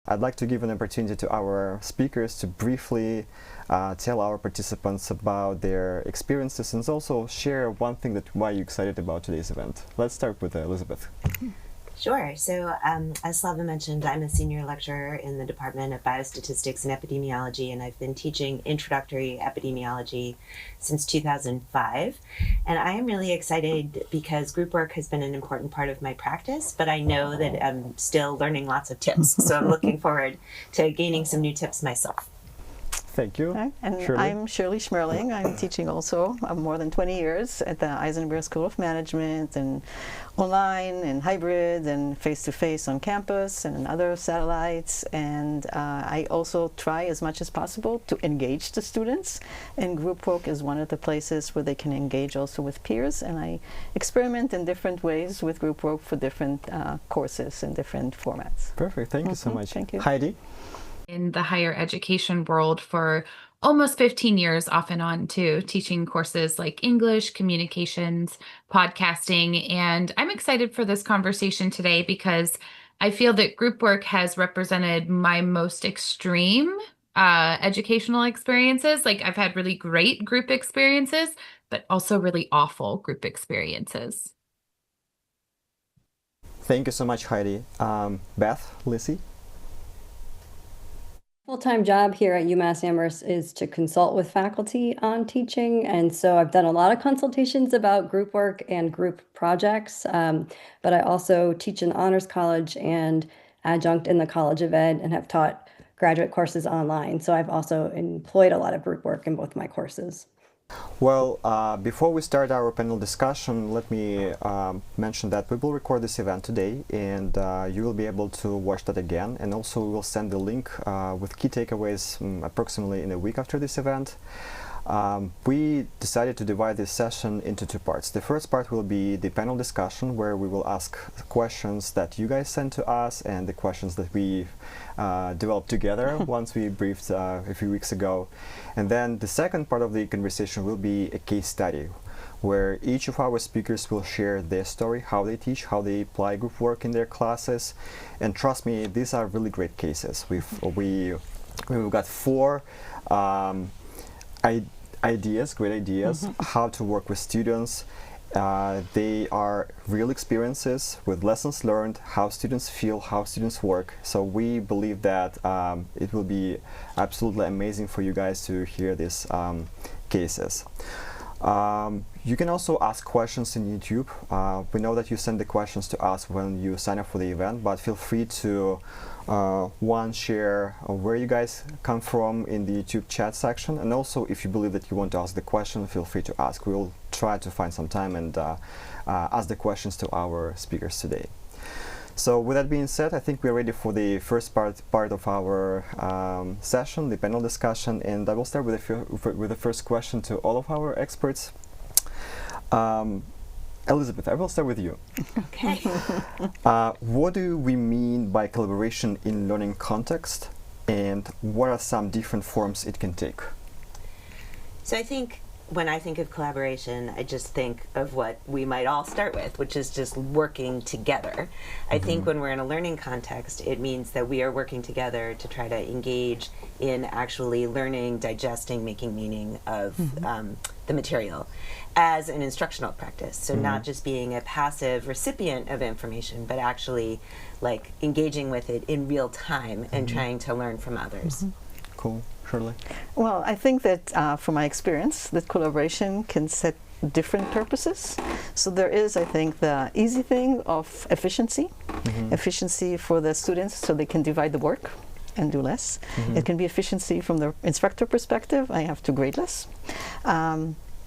I'd like to give an opportunity to our speakers to briefly tell our participants about their experiences and also share one thing that why you're excited about today's event. Let's start with Elizabeth. Sure. So as Slava mentioned, I'm a senior lecturer in the Department of Biostatistics and Epidemiology, and I've been teaching introductory epidemiology since 2005. And I am really excited because group work has been an important part of my practice, but I know that I'm still learning lots of tips. So I'm looking forward to gaining some new tips myself. Thank you. Hi, and Shirley. I'm Shirley Shmerling. I'm teaching also more than 20 years at the Eisenberg School of Management, and online and hybrid and face-to-face on campus and in other satellites. And I also try as much as possible to engage the students, and group work is one of the places where they can engage also with peers. And I experiment in different ways with group work for different courses and different formats. Perfect. Thank you so much. Thank you. Heidi. In the higher education world for almost 15 years, off and on, too, teaching courses like English, communications, podcasting. And I'm excited for this conversation today because I feel that group work has represented my most extreme educational experiences. Like, I've had really great group experiences, but also really awful group experiences. Thank you so much, Heidi. Beth, Lisi. Full-time job here at UMass Amherst is to consult with faculty on teaching, and so I've done a lot of consultations about group work and group projects, but I also teach in honors college and adjunct in the College of Ed and have taught graduate courses online, so I've also employed a lot of group work in both my courses. Well, before we start our panel discussion, let me mention that we will record this event today, and you will be able to watch that again. And also, we will send the link with key takeaways approximately in a week after this event. We decided to divide this session into two parts. The first part will be the panel discussion, where we will ask questions that you guys sent to us and the questions that we developed together once we briefed a few weeks ago. And then the second part of the conversation will be a case study, where each of our speakers will share their story, how they teach, how they apply group work in their classes. And trust me, these are really great cases. We've got four great ideas, how to work with students. They are real experiences with lessons learned, how students feel, how students work. So we believe that it will be absolutely amazing for you guys to hear these cases. You can also ask questions in YouTube. We know that you send the questions to us when you sign up for the event, but feel free to share where you guys come from in the YouTube chat section, and also if you believe that you want to ask the question, feel free to ask. We will try to find some time and ask the questions to our speakers today. So with that being said, I think we're ready for the first part of our session, the panel discussion, and I will start with the first question to all of our experts. Elizabeth, I will start with you. Okay. What do we mean by collaboration in learning context, and what are some different forms it can take? So I think when I think of collaboration, I just think of what we might all start with, which is just working together. I think when we're in a learning context, it means that we are working together to try to engage in actually learning, digesting, making meaning of the material as an instructional practice. So not just being a passive recipient of information, but actually like engaging with it in real time and trying to learn from others. Cool. Shirley? Well, I think that from my experience, that collaboration can set different purposes. So there is, I think, the easy thing of efficiency, efficiency for the students so they can divide the work and do less. It can be efficiency from the instructor perspective. I have to grade less.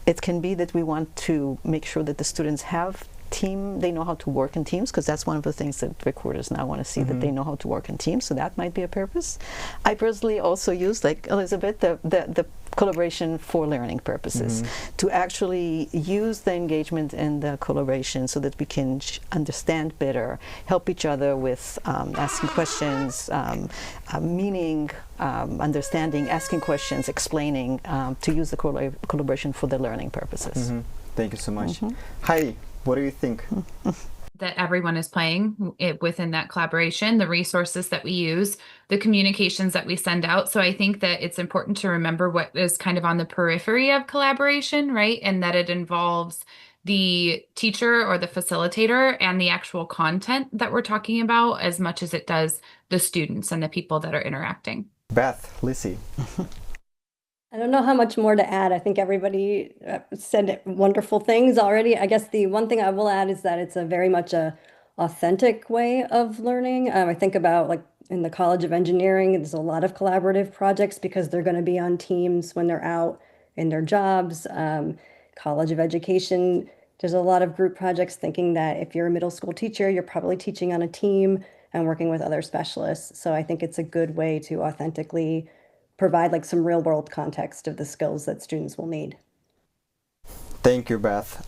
It can be that we want to make sure that the students have they know how to work in teams, because that's one of the things that recruiters now want to see, that they know how to work in teams, so that might be a purpose. I personally also use, like Elizabeth, the collaboration for learning purposes, to actually use the engagement and the collaboration so that we can understand better, help each other with asking questions, meaning, understanding, asking questions, explaining, to use the collaboration for the learning purposes. Thank you so much. Heidi, what do you think? that everyone is playing within that collaboration, the resources that we use, the communications that we send out. So I think that it's important to remember what is kind of on the periphery of collaboration, right? And that it involves the teacher or the facilitator and the actual content that we're talking about as much as it does the students and the people that are interacting. Beth, Lisi. I don't know how much more to add. I think everybody said wonderful things already. I guess the one thing I will add is that it's a very much a authentic way of learning. I think about like in the College of Engineering, there's a lot of collaborative projects because they're going to be on teams when they're out in their jobs. College of Education, there's a lot of group projects thinking that if you're a middle school teacher, you're probably teaching on a team and working with other specialists. So I think it's a good way to authentically provide like some real world context of the skills that students will need. Thank you, Beth.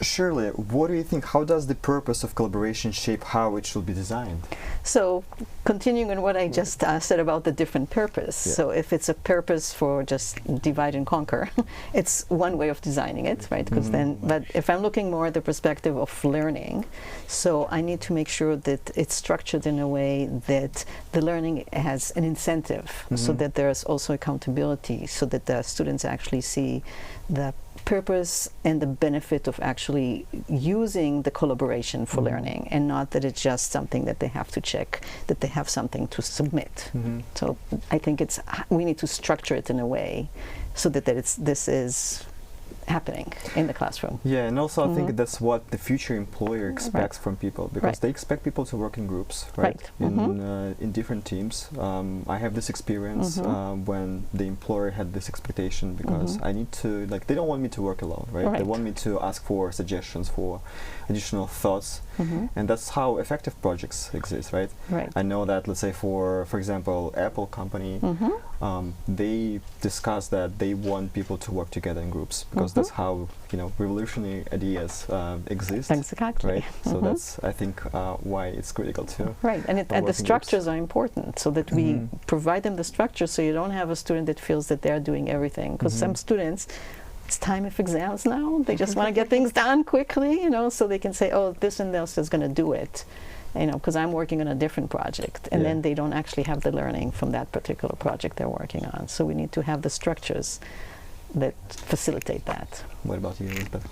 Shirley, what do you think? How does the purpose of collaboration shape how it should be designed? So, continuing on what I just said about the different purpose. Yeah. So, if it's a purpose for just divide and conquer, it's one way of designing it, right? Because then, but if I'm looking more at the perspective of learning, so I need to make sure that it's structured in a way that the learning has an incentive, so that there's also accountability, so that the students actually see the purpose and the benefit of actually using the collaboration for learning, and not that it's just something that they have to check, that they have something to submit. So I think we need to structure it in a way so that this is happening in the classroom. Yeah, and also I think that's what the future employer expects from people, because they expect people to work in groups, right? In different teams. I have this experience when the employer had this expectation, because I need to, like, they don't want me to work alone, right? They want me to ask for suggestions, for additional thoughts, and that's how effective projects exist, right? I know that, let's say for example, Apple company, they discuss that they want people to work together in groups, because that's how, you know, revolutionary ideas exist. Exactly. Right. So that's, I think, why it's critical too. Right, and the structures are important, so that we provide them the structure, so you don't have a student that feels that they're doing everything. Because some students, it's time of exams now. They just want to get things done quickly, you know, so they can say, oh, this and this is going to do it. You know, because I'm working on a different project, and then they don't actually have the learning from that particular project they're working on. So we need to have the structures that facilitate that. What about you, Elizabeth?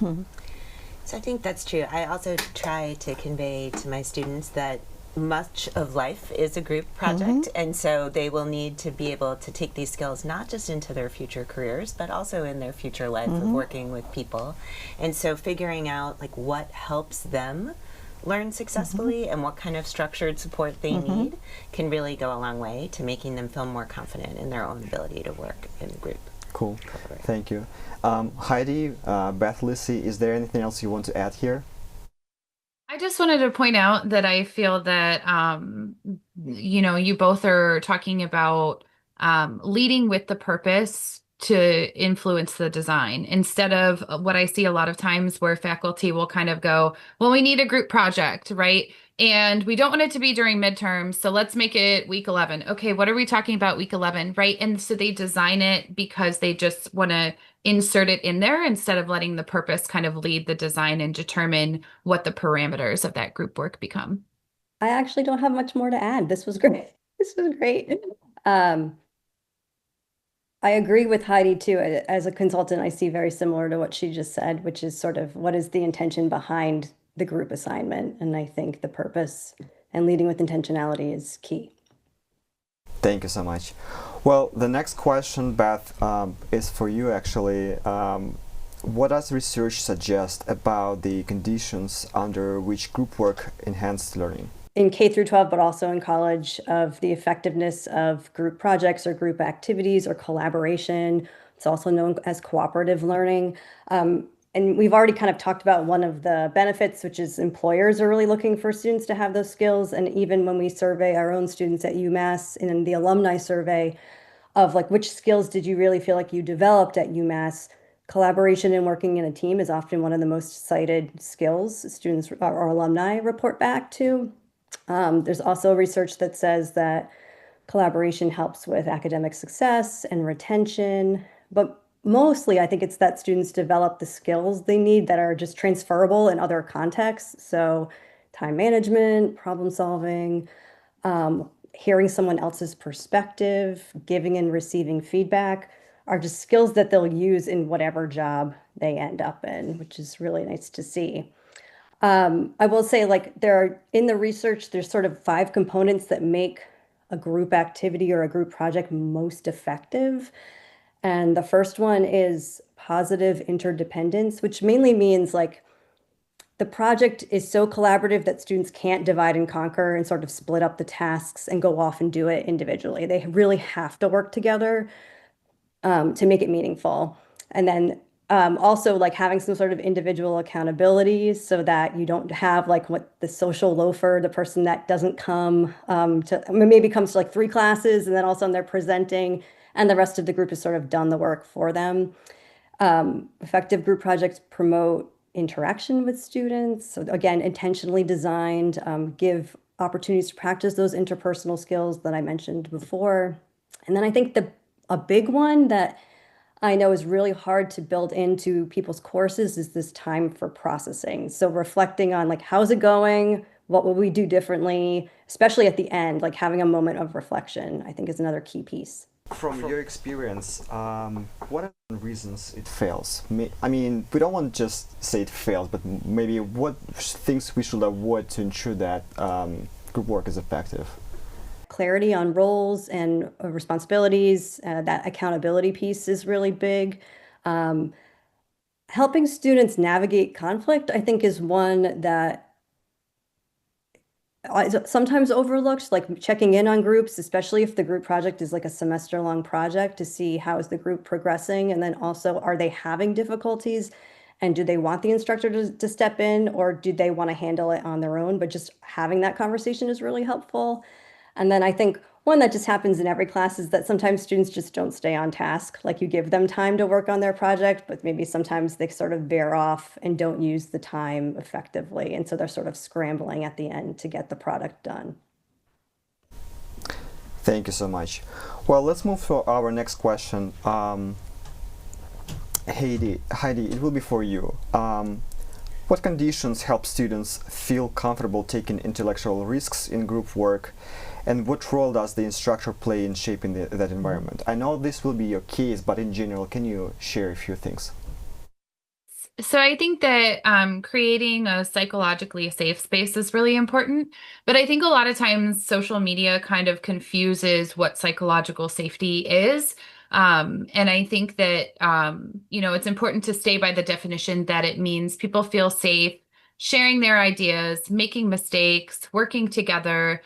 So I think that's true. I also try to convey to my students that much of life is a group project, and so they will need to be able to take these skills not just into their future careers, but also in their future life of working with people. And so figuring out like what helps them learn successfully and what kind of structured support they need can really go a long way to making them feel more confident in their own ability to work in a group. Cool. Thank you. Heidi, Beth, Lisi, is there anything else you want to add here? I just wanted to point out that I feel that, you know, you both are talking about leading with the purpose to influence the design, instead of what I see a lot of times where faculty will kind of go, well, we need a group project, right? And we don't want it to be during midterms, so let's make it week 11. Okay, what are we talking about week 11, right? And so they design it because they just want to insert it in there, instead of letting the purpose kind of lead the design and determine what the parameters of that group work become. I actually don't have much more to add. This was great. This was great. I agree with Heidi too. As a consultant, I see very similar to what she just said, which is sort of what is the intention behind the group assignment. And I think the purpose and leading with intentionality is key. Thank you so much. Well, the next question, Beth, is for you actually. What does research suggest about the conditions under which group work enhances learning? In K through 12, but also in college, of the effectiveness of group projects or group activities or collaboration. It's also known as cooperative learning. And we've already kind of talked about one of the benefits, which is employers are really looking for students to have those skills. And even when we survey our own students at UMass, in the alumni survey of like, which skills did you really feel like you developed at UMass? Collaboration and working in a team is often one of the most cited skills students or alumni report back to. There's also research that says that collaboration helps with academic success and retention, but mostly I think it's that students develop the skills they need that are just transferable in other contexts. So time management, problem solving, hearing someone else's perspective, giving and receiving feedback are just skills that they'll use in whatever job they end up in, which is really nice to see. I will say, like, in the research, there's sort of 5 components that make a group activity or a group project most effective. And the first one is positive interdependence, which mainly means like the project is so collaborative that students can't divide and conquer and sort of split up the tasks and go off and do it individually. They really have to work together to make it meaningful. And then also like having some sort of individual accountability so that you don't have like what the social loafer, the person that doesn't come maybe comes to like 3 classes and then all of a sudden they're presenting and the rest of the group has sort of done the work for them. Effective group projects promote interaction with students. So again, intentionally designed, give opportunities to practice those interpersonal skills that I mentioned before. And then I think a big one that I know is really hard to build into people's courses is this time for processing. So reflecting on like, how's it going? What will we do differently? Especially at the end, like having a moment of reflection, I think is another key piece. From your experience, what are the reasons it fails? I mean, we don't want to just say it fails, but maybe what things we should avoid to ensure that group work is effective? Clarity on roles and responsibilities, that accountability piece is really big. Helping students navigate conflict, I think, is one that sometimes overlooked, like checking in on groups, especially if the group project is like a semester-long project, to see how is the group progressing, and then also are they having difficulties, and do they want the instructor to step in, or do they want to handle it on their own? But just having that conversation is really helpful. And then I think one that just happens in every class is that sometimes students just don't stay on task. Like you give them time to work on their project, but maybe sometimes they sort of veer off and don't use the time effectively. And so they're sort of scrambling at the end to get the product done. Thank you so much. Well, let's move to our next question. Heidi, it will be for you. What conditions help students feel comfortable taking intellectual risks in group work? And what role does the instructor play in shaping that environment? I know this will be your case, but in general, can you share a few things? So I think that creating a psychologically safe space is really important. But I think a lot of times social media kind of confuses what psychological safety is. And I think that, it's important to stay by the definition that it means people feel safe sharing their ideas, making mistakes, working together,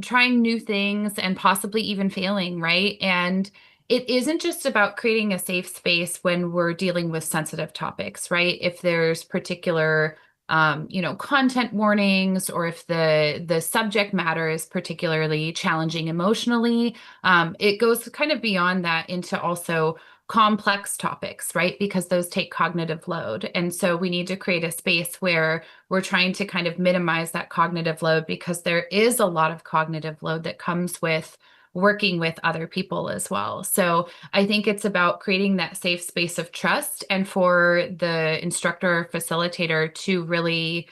trying new things, and possibly even failing, right? And it isn't just about creating a safe space when we're dealing with sensitive topics, right? If there's particular, content warnings, or if the subject matter is particularly challenging emotionally, it goes kind of beyond that into also complex topics, right? Because those take cognitive load. And so we need to create a space where we're trying to kind of minimize that cognitive load, because there is a lot of cognitive load that comes with working with other people as well. So I think it's about creating that safe space of trust, and for the instructor or facilitator to really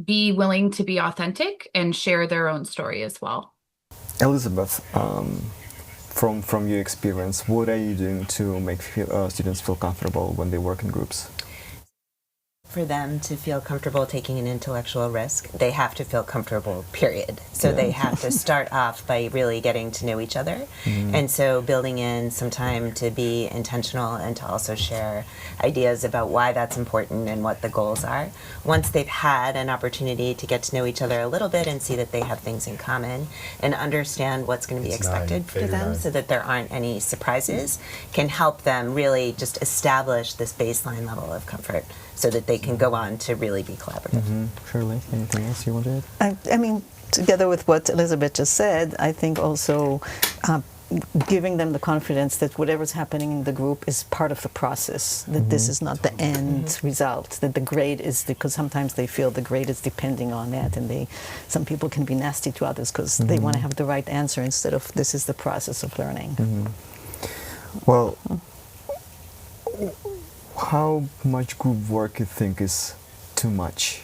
be willing to be authentic and share their own story as well. Elizabeth, from your experience, what are you doing to make students feel comfortable when they work in groups? For them to feel comfortable taking an intellectual risk, they have to feel comfortable, period. So they have to start off by really getting to know each other. Mm-hmm. And so building in some time to be intentional and to also share ideas about why that's important and what the goals are. Once they've had an opportunity to get to know each other a little bit and see that they have things in common and understand what's going to be expected for them so that there aren't any surprises, can help them really just establish this baseline level of comfort so that they can go on to really be collaborative. Mm-hmm. Shirley, anything else you want to add? I mean, together with what Elizabeth just said, I think also giving them the confidence that whatever's happening in the group is part of the process, that this is not the end result, that the grade is, because sometimes they feel the grade is depending on that, and some people can be nasty to others because they want to have the right answer instead of this is the process of learning. Well, how much group work you think is too much?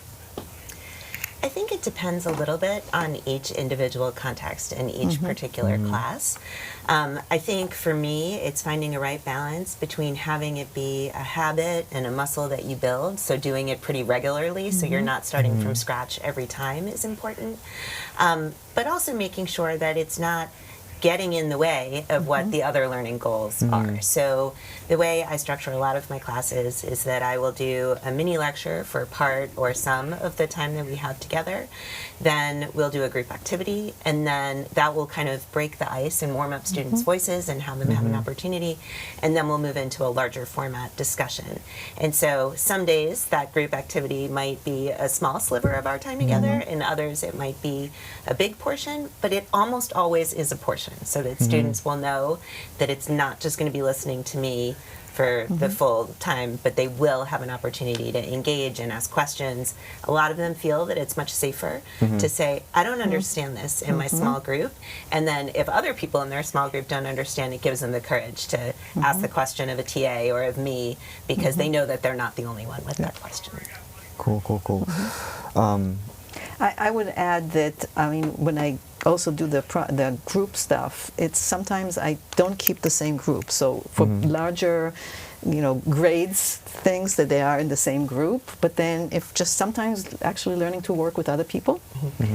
I think it depends a little bit on each individual context and each particular class. I think for me, it's finding a right balance between having it be a habit and a muscle that you build, so doing it pretty regularly so you're not starting from scratch every time is important, but also making sure that it's not getting in the way of what the other learning goals are. So the way I structure a lot of my classes is that I will do a mini lecture for part or some of the time that we have together. Then we'll do a group activity, and then that will kind of break the ice and warm up students' voices and have them have an opportunity. And then we'll move into a larger format discussion. And so some days that group activity might be a small sliver of our time together, and others it might be a big portion, but it almost always is a portion, so that students will know that it's not just going to be listening to me for the full time, but they will have an opportunity to engage and ask questions. A lot of them feel that it's much safer to say, I don't understand this in my small group. And then if other people in their small group don't understand, it gives them the courage to ask the question of a TA or of me, because they know that they're not the only one with that question. Cool. I would add that, I mean, when I also do the group stuff, it's sometimes I don't keep the same group. So for larger, grades, things that they are in the same group, but then if just sometimes actually learning to work with other people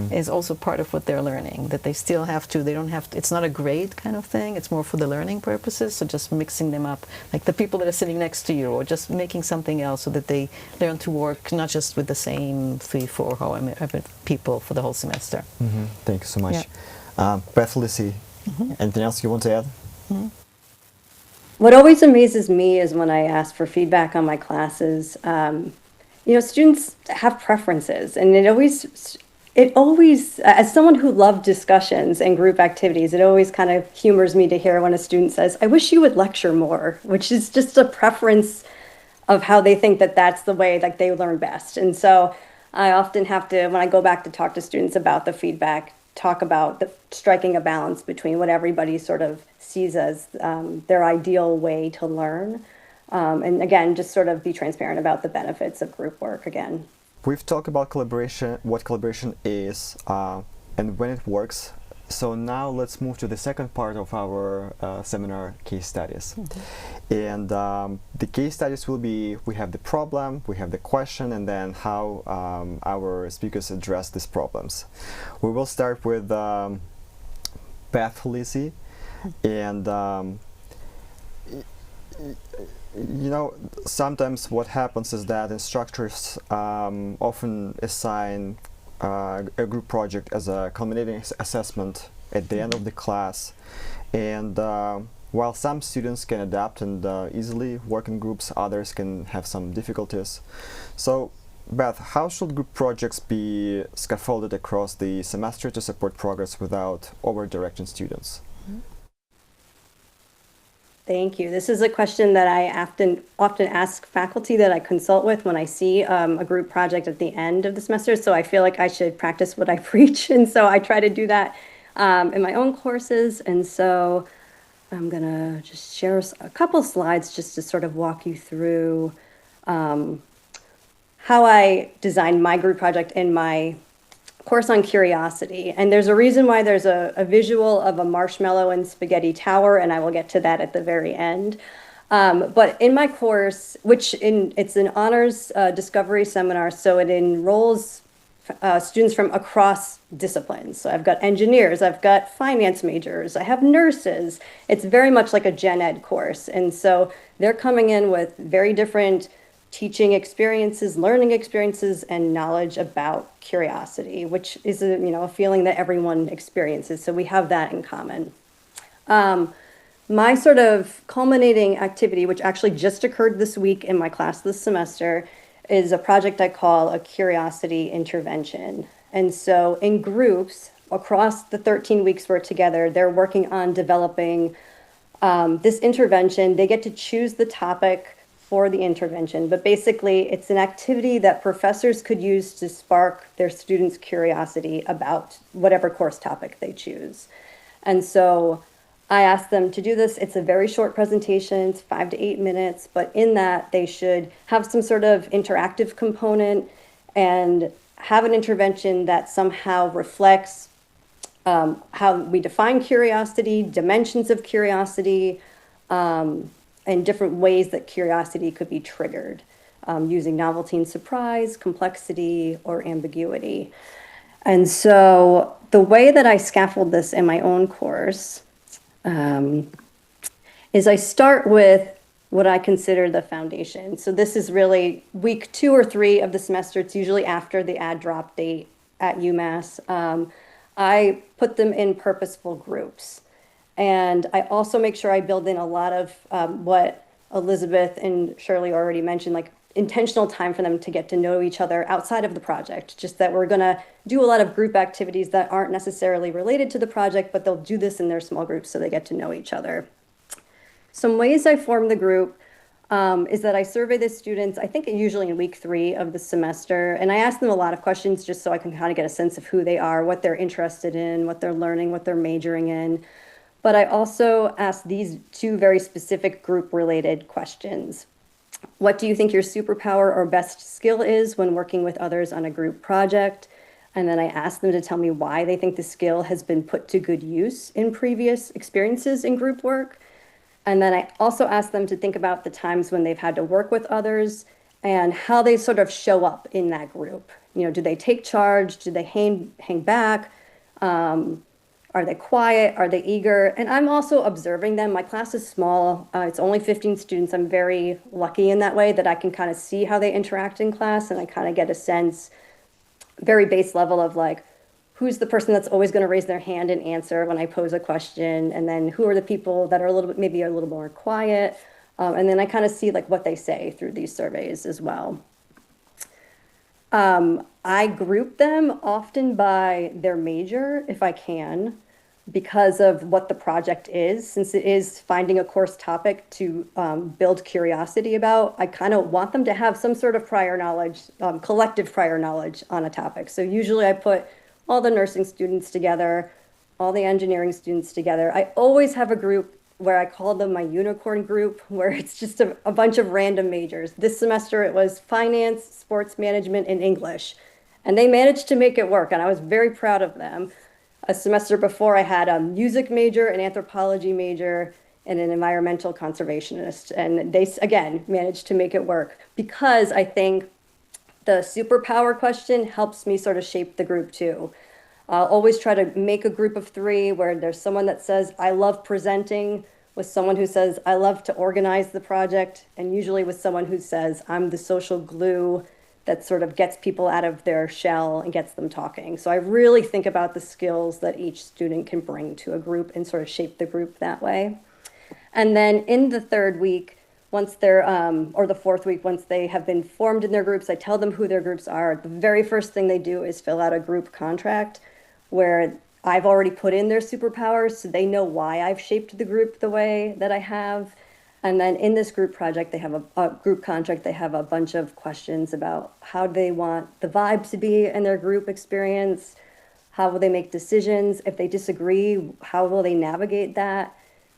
is also part of what they're learning, that they still have to, they don't have to, it's not a grade kind of thing, it's more for the learning purposes, so just mixing them up, like the people that are sitting next to you, or just making something else so that they learn to work not just with the same 3-4 however people for the whole semester. Thank you so much. Bethany Lisi, anything else you want to add? What always amazes me is when I ask for feedback on my classes, students have preferences, and it always, as someone who loved discussions and group activities, it always kind of humors me to hear when a student says, I wish you would lecture more, which is just a preference of how they think that that's the way like they learn best. And so I often have to, when I go back to talk to students about the feedback, talk about striking a balance between what everybody sort of sees as their ideal way to learn. And again, just sort of be transparent about the benefits of group work again. We've talked about collaboration, what collaboration is, and when it works. So now let's move to the second part of our seminar, case studies. And the case studies will be, we have the problem, we have the question, and then how our speakers address these problems. We will start with Beth Lisi. And sometimes what happens is that instructors often assign a group project as a culminating assessment at the end of the class, and while some students can adapt and easily work in groups, others can have some difficulties. So Beth, how should group projects be scaffolded across the semester to support progress without over-directing students? Thank you. This is a question that I often ask faculty that I consult with when I see a group project at the end of the semester. So I feel like I should practice what I preach. And so I try to do that in my own courses. And so I'm going to just share a couple slides just to sort of walk you through how I designed my group project in my course on curiosity. And there's a reason why there's a visual of a marshmallow and spaghetti tower, and I will get to that at the very end. But in my course, it's an honors discovery seminar, so it enrolls students from across disciplines. So I've got engineers, I've got finance majors, I have nurses. It's very much like a gen ed course. And so they're coming in with very different teaching experiences, learning experiences, and knowledge about curiosity, which is a feeling that everyone experiences. So we have that in common. My sort of culminating activity, which actually just occurred this week in my class this semester, is a project I call a curiosity intervention. And so in groups across the 13 weeks we're together, they're working on developing this intervention. They get to choose the topic for the intervention, but basically it's an activity that professors could use to spark their students' curiosity about whatever course topic they choose. And so I asked them to do this. It's a very short presentation, it's 5 to 8 minutes, but in that they should have some sort of interactive component and have an intervention that somehow reflects how we define curiosity, dimensions of curiosity, and different ways that curiosity could be triggered using novelty and surprise, complexity, or ambiguity. And so the way that I scaffold this in my own course is I start with what I consider the foundation. So this is really week 2 or 3 of the semester. It's usually after the add drop date at UMass. I put them in purposeful groups. And I also make sure I build in a lot of what Elizabeth and Shirley already mentioned, like intentional time for them to get to know each other outside of the project. Just that we're going to do a lot of group activities that aren't necessarily related to the project, but they'll do this in their small groups so they get to know each other. Some ways I form the group is that I survey the students, I think usually in week 3 of the semester, and I ask them a lot of questions just so I can kind of get a sense of who they are, what they're interested in, what they're learning, what they're majoring in. But I also ask these 2 very specific group-related questions. What do you think your superpower or best skill is when working with others on a group project? And then I ask them to tell me why they think the skill has been put to good use in previous experiences in group work. And then I also ask them to think about the times when they've had to work with others and how they sort of show up in that group. You know, do they take charge? Do they hang back? Are they quiet? Are they eager? And I'm also observing them. My class is small. It's only 15 students. I'm very lucky in that way that I can kind of see how they interact in class, and I kind of get a sense, very base level of like, who's the person that's always going to raise their hand and answer when I pose a question, and then who are the people that are a little bit, maybe a little more quiet, and then I kind of see like what they say through these surveys as well. I group them often by their major if I can, because of what the project is. Since it is finding a course topic to build curiosity about, I kind of want them to have some sort of prior knowledge, collective prior knowledge on a topic. So usually I put all the nursing students together, all the engineering students together. I always have a group where I call them my unicorn group, where it's just a bunch of random majors. This semester it was finance, sports management, and English. And they managed to make it work, and I was very proud of them. A semester before, I had a music major, an anthropology major, and an environmental conservationist. And they, again, managed to make it work because I think the superpower question helps me sort of shape the group too. I'll always try to make a group of 3 where there's someone that says, I love presenting, with someone who says, I love to organize the project, and usually with someone who says, I'm the social glue that sort of gets people out of their shell and gets them talking. So I really think about the skills that each student can bring to a group and sort of shape the group that way. And then in the 3rd week, once they're, or the 4th week, once they have been formed in their groups, I tell them who their groups are. The very first thing they do is fill out a group contract where I've already put in their superpowers, so they know why I've shaped the group the way that I have. And then in this group project, they have a group contract, they have a bunch of questions about how they want the vibe to be in their group experience, how will they make decisions, if they disagree, how will they navigate that.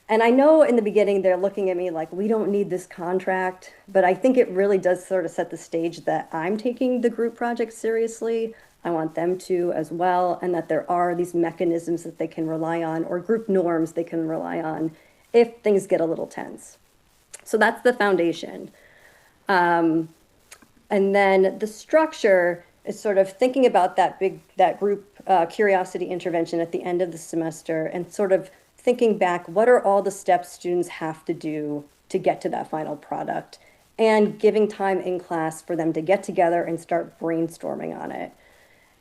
And I know in the beginning they're looking at me like, we don't need this contract, but I think it really does sort of set the stage that I'm taking the group project seriously. I want them to as well, and that there are these mechanisms that they can rely on, or group norms they can rely on if things get a little tense. So that's the foundation. And then the structure is sort of thinking about that group curiosity intervention at the end of the semester and sort of thinking back, what are all the steps students have to do to get to that final product, and giving time in class for them to get together and start brainstorming on it.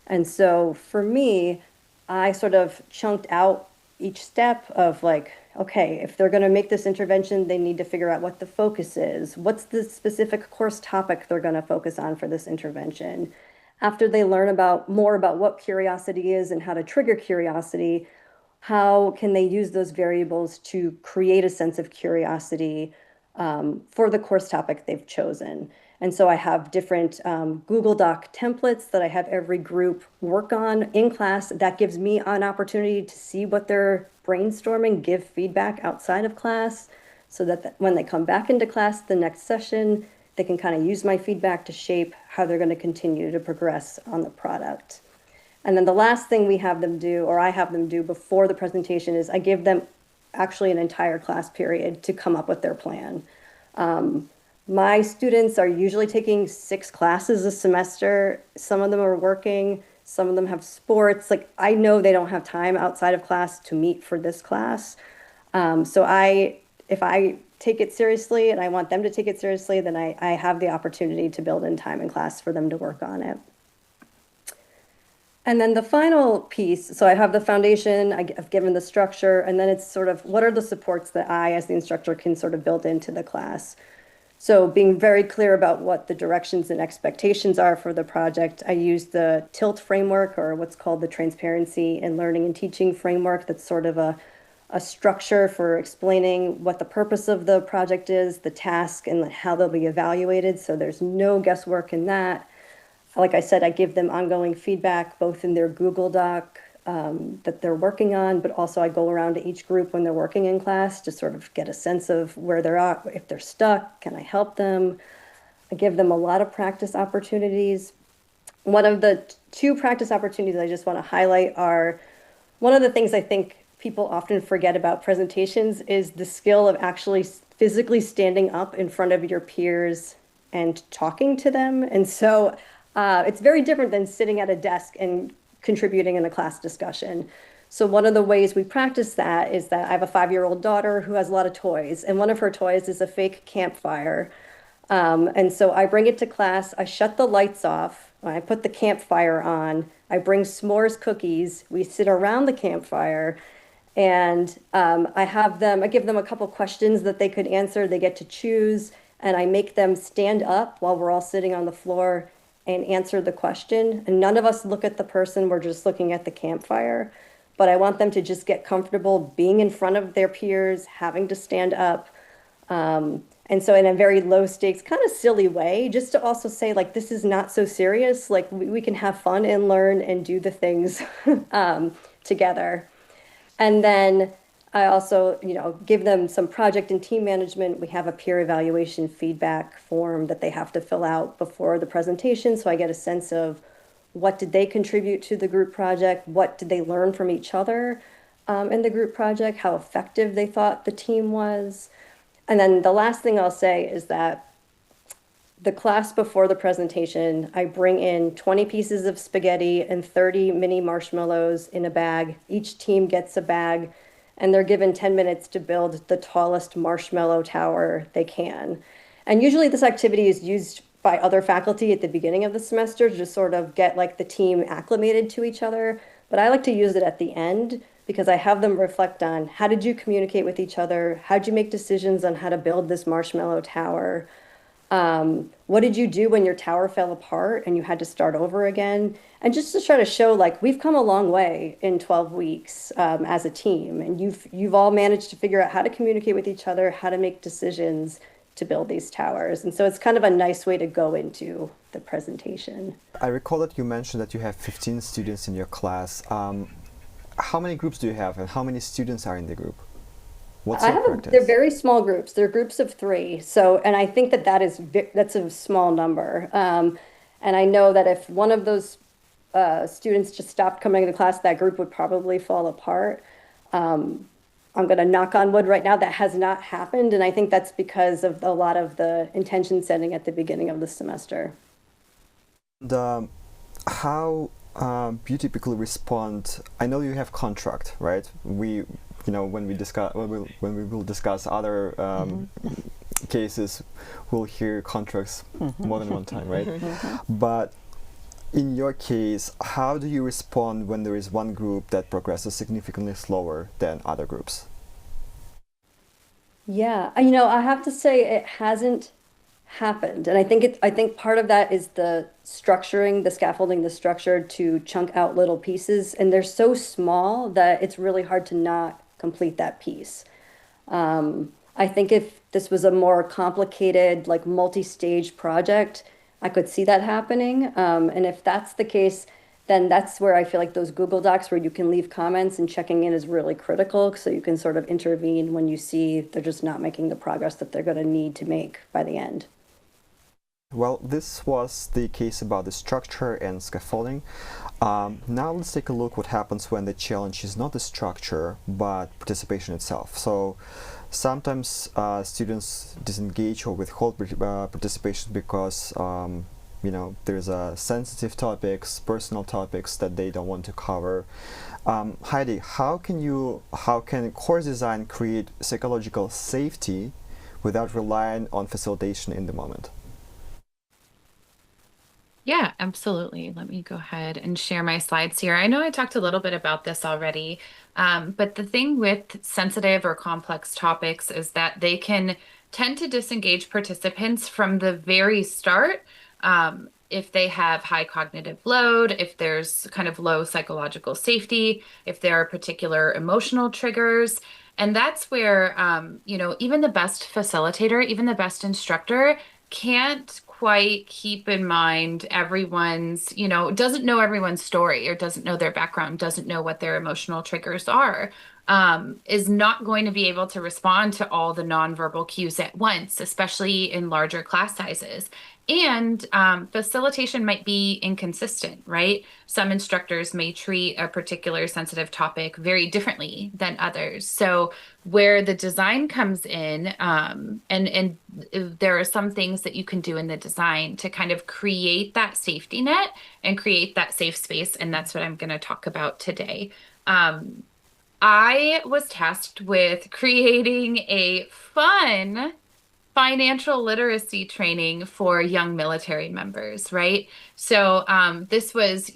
And so for me, I sort of chunked out each step of like, okay, if they're going to make this intervention, they need to figure out what the focus is. What's the specific course topic they're going to focus on for this intervention? After they learn more about what curiosity is and how to trigger curiosity, how can they use those variables to create a sense of curiosity for the course topic they've chosen? And so I have different Google Doc templates that I have every group work on in class. That gives me an opportunity to see what they're brainstorming, give feedback outside of class, so that when they come back into class the next session, they can kind of use my feedback to shape how they're going to continue to progress on the product. And then the last thing we have them do, or I have them do before the presentation, is I give them actually an entire class period to come up with their plan. My students are usually taking 6 classes a semester. Some of them are working, some of them have sports. Like, I know they don't have time outside of class to meet for this class. If I take it seriously and I want them to take it seriously, then I have the opportunity to build in time in class for them to work on it. And then the final piece, so I have the foundation, I've given the structure, and then it's sort of what are the supports that I, as the instructor, can sort of build into the class. So being very clear about what the directions and expectations are for the project, I use the TILT framework, or what's called the Transparency in Learning and Teaching framework. That's sort of a structure for explaining what the purpose of the project is, the task, and how they'll be evaluated. So there's no guesswork in that. Like I said, I give them ongoing feedback, both in their Google Doc that they're working on, but also I go around to each group when they're working in class to sort of get a sense of where they're at. If they're stuck, can I help them? I give them a lot of practice opportunities. One of the 2 practice opportunities I just want to highlight are, one of the things I think people often forget about presentations is the skill of actually physically standing up in front of your peers and talking to them. And so it's very different than sitting at a desk and contributing in a class discussion. So one of the ways we practice that is that I have a 5-year-old daughter who has a lot of toys, and one of her toys is a fake campfire. And so I bring it to class, I shut the lights off, I put the campfire on, I bring s'mores cookies, we sit around the campfire, and I give them a couple questions that they could answer, they get to choose, and I make them stand up while we're all sitting on the floor and answer the question. And none of us look at the person, we're just looking at the campfire. But I want them to just get comfortable being in front of their peers, having to stand up. And so in a very low stakes, kind of silly way, just to also say, like, this is not so serious. Like, we can have fun and learn and do the things together. And then I also, give them some project and team management. We have a peer evaluation feedback form that they have to fill out before the presentation. So I get a sense of what did they contribute to the group project? What did they learn from each other in the group project? How effective they thought the team was? And then the last thing I'll say is that the class before the presentation, I bring in 20 pieces of spaghetti and 30 mini marshmallows in a bag. Each team gets a bag, and they're given 10 minutes to build the tallest marshmallow tower they can. And usually this activity is used by other faculty at the beginning of the semester to just sort of get like the team acclimated to each other. But I like to use it at the end because I have them reflect on, how did you communicate with each other? How did you make decisions on how to build this marshmallow tower? What did you do when your tower fell apart and you had to start over again? And just to try to show, like, we've come a long way in 12 weeks as a team, and you've all managed to figure out how to communicate with each other, how to make decisions to build these towers. And so it's kind of a nice way to go into the presentation. I recall that you mentioned that you have 15 students in your class. How many groups do you have, and how many students are in the group? What's your practice? They're very small groups. They're groups of 3. So, and I think that's a small number. And I know that if one of those students just stopped coming to class, that group would probably fall apart. I'm going to knock on wood right now. That has not happened. And I think that's because of a lot of the intention setting at the beginning of the semester. And, how you typically respond? I know you have contract, right? When we will discuss other cases, we'll hear contracts more than one time, right? But in your case, how do you respond when there is one group that progresses significantly slower than other groups? Yeah, I have to say it hasn't happened, and I think part of that is the structuring, the scaffolding, the structure to chunk out little pieces, and they're so small that it's really hard to not complete that piece. I think if this was a more complicated, like multi-stage project, I could see that happening. And if that's the case, then that's where I feel like those Google Docs where you can leave comments and checking in is really critical. So you can sort of intervene when you see they're just not making the progress that they're going to need to make by the end. Well, this was the case about the structure and scaffolding. Now let's take a look what happens when the challenge is not the structure, but participation itself. So sometimes students disengage or withhold participation because there's sensitive topics, personal topics that they don't want to cover. Heidi, how can course design create psychological safety without relying on facilitation in the moment? Yeah, absolutely. Let me go ahead and share my slides here. I know I talked a little bit about this already, but the thing with sensitive or complex topics is that they can tend to disengage participants from the very start. If they have high cognitive load, if there's kind of low psychological safety, if there are particular emotional triggers. And that's where, even the best facilitator, even the best instructor can't quite keep in mind everyone's, doesn't know everyone's story or doesn't know their background, doesn't know what their emotional triggers are, is not going to be able to respond to all the nonverbal cues at once, especially in larger class sizes. And facilitation might be inconsistent, right? Some instructors may treat a particular sensitive topic very differently than others. So where the design comes in, and there are some things that you can do in the design to kind of create that safety net and create that safe space. And that's what I'm going to talk about today. I was tasked with creating a fun financial literacy training for young military members, right? So this was,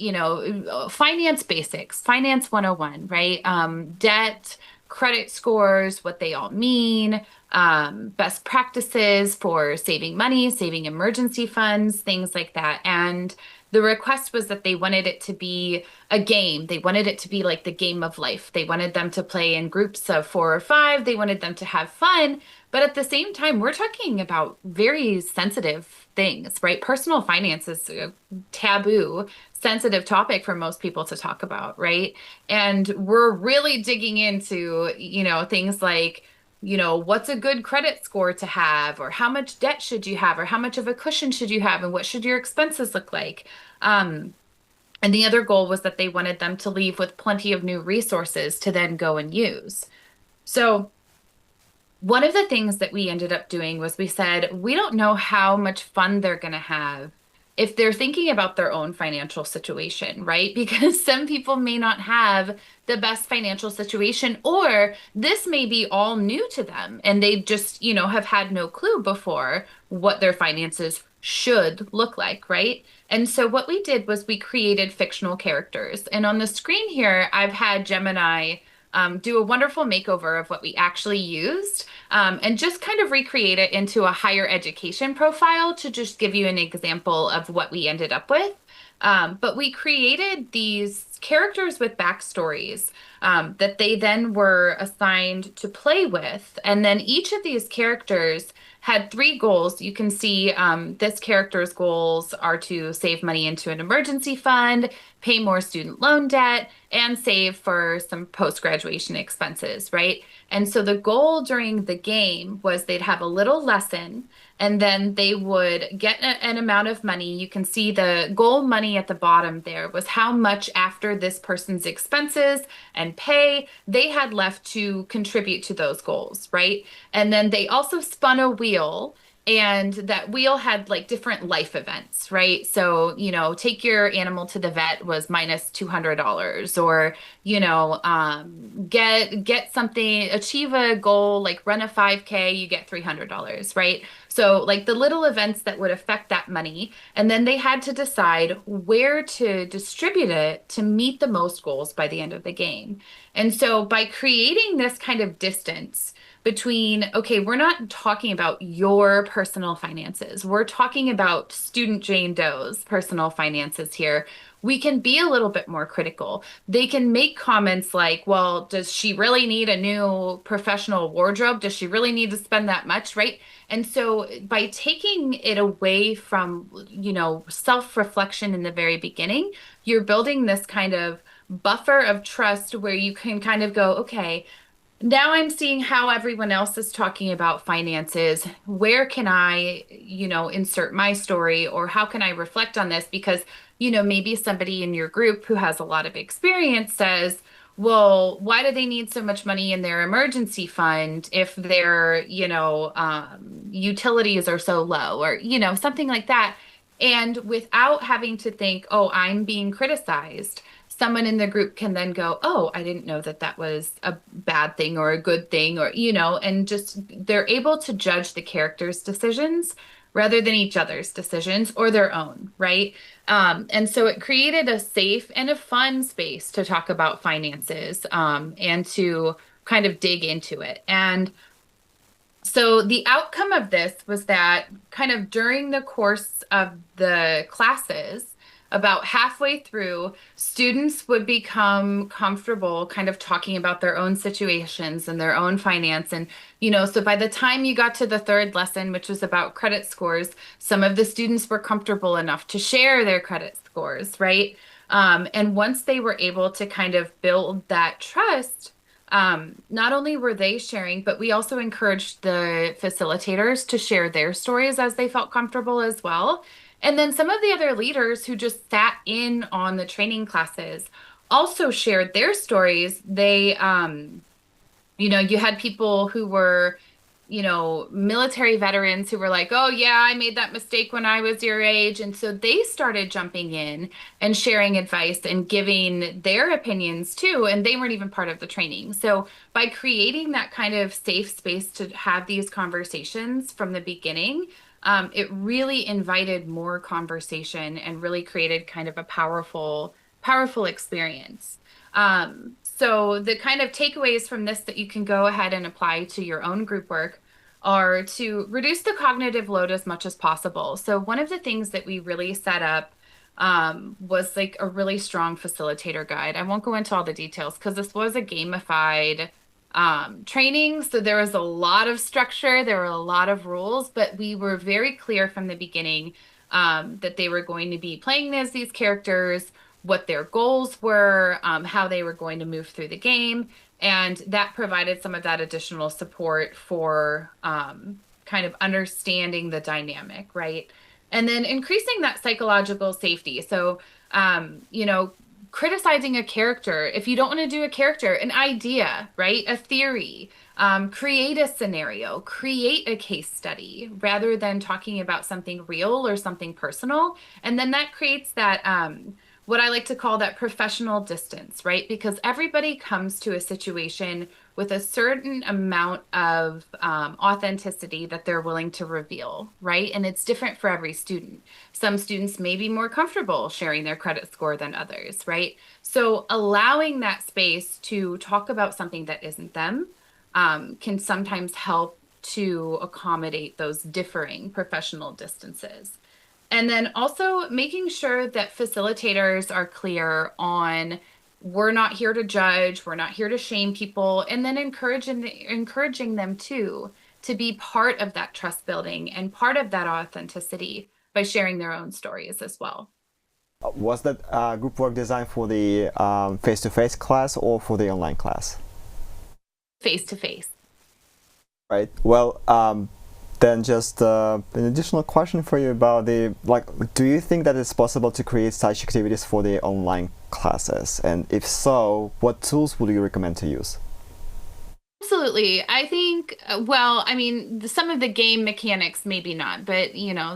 finance basics, finance 101, right? Debt, credit scores, what they all mean, best practices for saving money, saving emergency funds, things like that. And the request was that they wanted it to be a game. They wanted it to be like the game of life. They wanted them to play in groups of 4 or 5. They wanted them to have fun. But at the same time, we're talking about very sensitive things, right? Personal finance is a taboo, sensitive topic for most people to talk about, right? And we're really digging into, things like, what's a good credit score to have, or how much debt should you have, or how much of a cushion should you have, and what should your expenses look like? And the other goal was that they wanted them to leave with plenty of new resources to then go and use. So one of the things that we ended up doing was we said, we don't know how much fun they're going to have if they're thinking about their own financial situation, right? Because some people may not have the best financial situation, or this may be all new to them and they just, have had no clue before what their finances should look like, right? And so what we did was we created fictional characters. And on the screen here, I've had Gemini do a wonderful makeover of what we actually used, and just kind of recreate it into a higher education profile to just give you an example of what we ended up with. But we created these characters with backstories that they then were assigned to play with. And then each of these characters had 3 goals. You can see this character's goals are to save money into an emergency fund, pay more student loan debt, and save for some post-graduation expenses, right? And so the goal during the game was they'd have a little lesson, and then they would get an amount of money. You can see the goal money at the bottom there was how much after this person's expenses and pay they had left to contribute to those goals, right? And then they also spun a wheel, and that wheel had like different life events, right? So, take your animal to the vet was minus $200, or, get something, achieve a goal, like run a 5K, you get $300, right? So like the little events that would affect that money. And then they had to decide where to distribute it to meet the most goals by the end of the game. And so by creating this kind of distance between, okay, we're not talking about your personal finances. We're talking about student Jane Doe's personal finances here. we can be a little bit more critical. They can make comments like, well, does she really need a new professional wardrobe? Does she really need to spend that much, right? And so by taking it away from, self-reflection in the very beginning, you're building this kind of buffer of trust where you can kind of go, okay, now I'm seeing how everyone else is talking about finances. Where can I, insert my story, or how can I reflect on this? Because, maybe somebody in your group who has a lot of experience says, well, why do they need so much money in their emergency fund if their, utilities are so low, or, something like that. And without having to think, oh, I'm being criticized, someone in the group can then go, oh, I didn't know that that was a bad thing or a good thing, or, and just they're able to judge the character's decisions rather than each other's decisions or their own, right? And so it created a safe and a fun space to talk about finances, and to kind of dig into it. And so the outcome of this was that kind of during the course of the classes, about halfway through, students would become comfortable kind of talking about their own situations and their own finance. And, so by the time you got to the third lesson, which was about credit scores, some of the students were comfortable enough to share their credit scores, right? And once they were able to kind of build that trust, not only were they sharing, but we also encouraged the facilitators to share their stories as they felt comfortable as well. And then some of the other leaders who just sat in on the training classes also shared their stories. They, you had people who were, military veterans who were like, oh yeah, I made that mistake when I was your age. And so they started jumping in and sharing advice and giving their opinions too. And they weren't even part of the training. So by creating that kind of safe space to have these conversations from the beginning, it really invited more conversation and really created kind of a powerful experience. So the kind of takeaways from this that you can go ahead and apply to your own group work are to reduce the cognitive load as much as possible. So one of the things that we really set up was like a really strong facilitator guide. I won't go into all the details because this was a gamified training. So there was a lot of structure, there were a lot of rules, but we were very clear from the beginning that they were going to be playing as these characters, what their goals were, how they were going to move through the game. And that provided some of that additional support for kind of understanding the dynamic, right? And then increasing that psychological safety. So, criticizing a character, if you don't want to do a character, an idea, right? A theory, create a scenario, create a case study rather than talking about something real or something personal. And then that creates that, what I like to call that professional distance, right? Because everybody comes to a situation with a certain amount of authenticity that they're willing to reveal, right? And it's different for every student. Some students may be more comfortable sharing their credit score than others, right? So allowing that space to talk about something that isn't them can sometimes help to accommodate those differing professional distances. And then also making sure that facilitators are clear on, we're not here to judge, we're not here to shame people, and then encouraging them to be part of that trust building and part of that authenticity by sharing their own stories as well. Was that group work designed for the face-to-face class or for the online class? Face-to-face. Right. Well, then just an additional question for you about do you think that it's possible to create such activities for the online classes? And if so, what tools would you recommend to use? Absolutely. I think, some of the game mechanics, maybe not, but,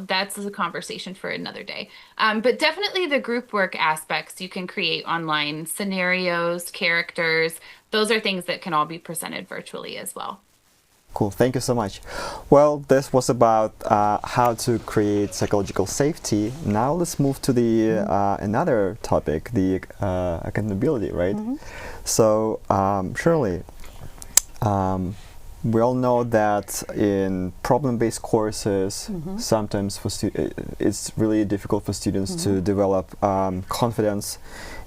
that's a conversation for another day. But definitely the group work aspects, you can create online scenarios, characters. Those are things that can all be presented virtually as well. Cool, thank you so much. Well, this was about how to create psychological safety. Now let's move to the another topic, the accountability, right? Mm-hmm. So, Shirley, We all know that in problem-based courses, sometimes it's really difficult for students to develop confidence,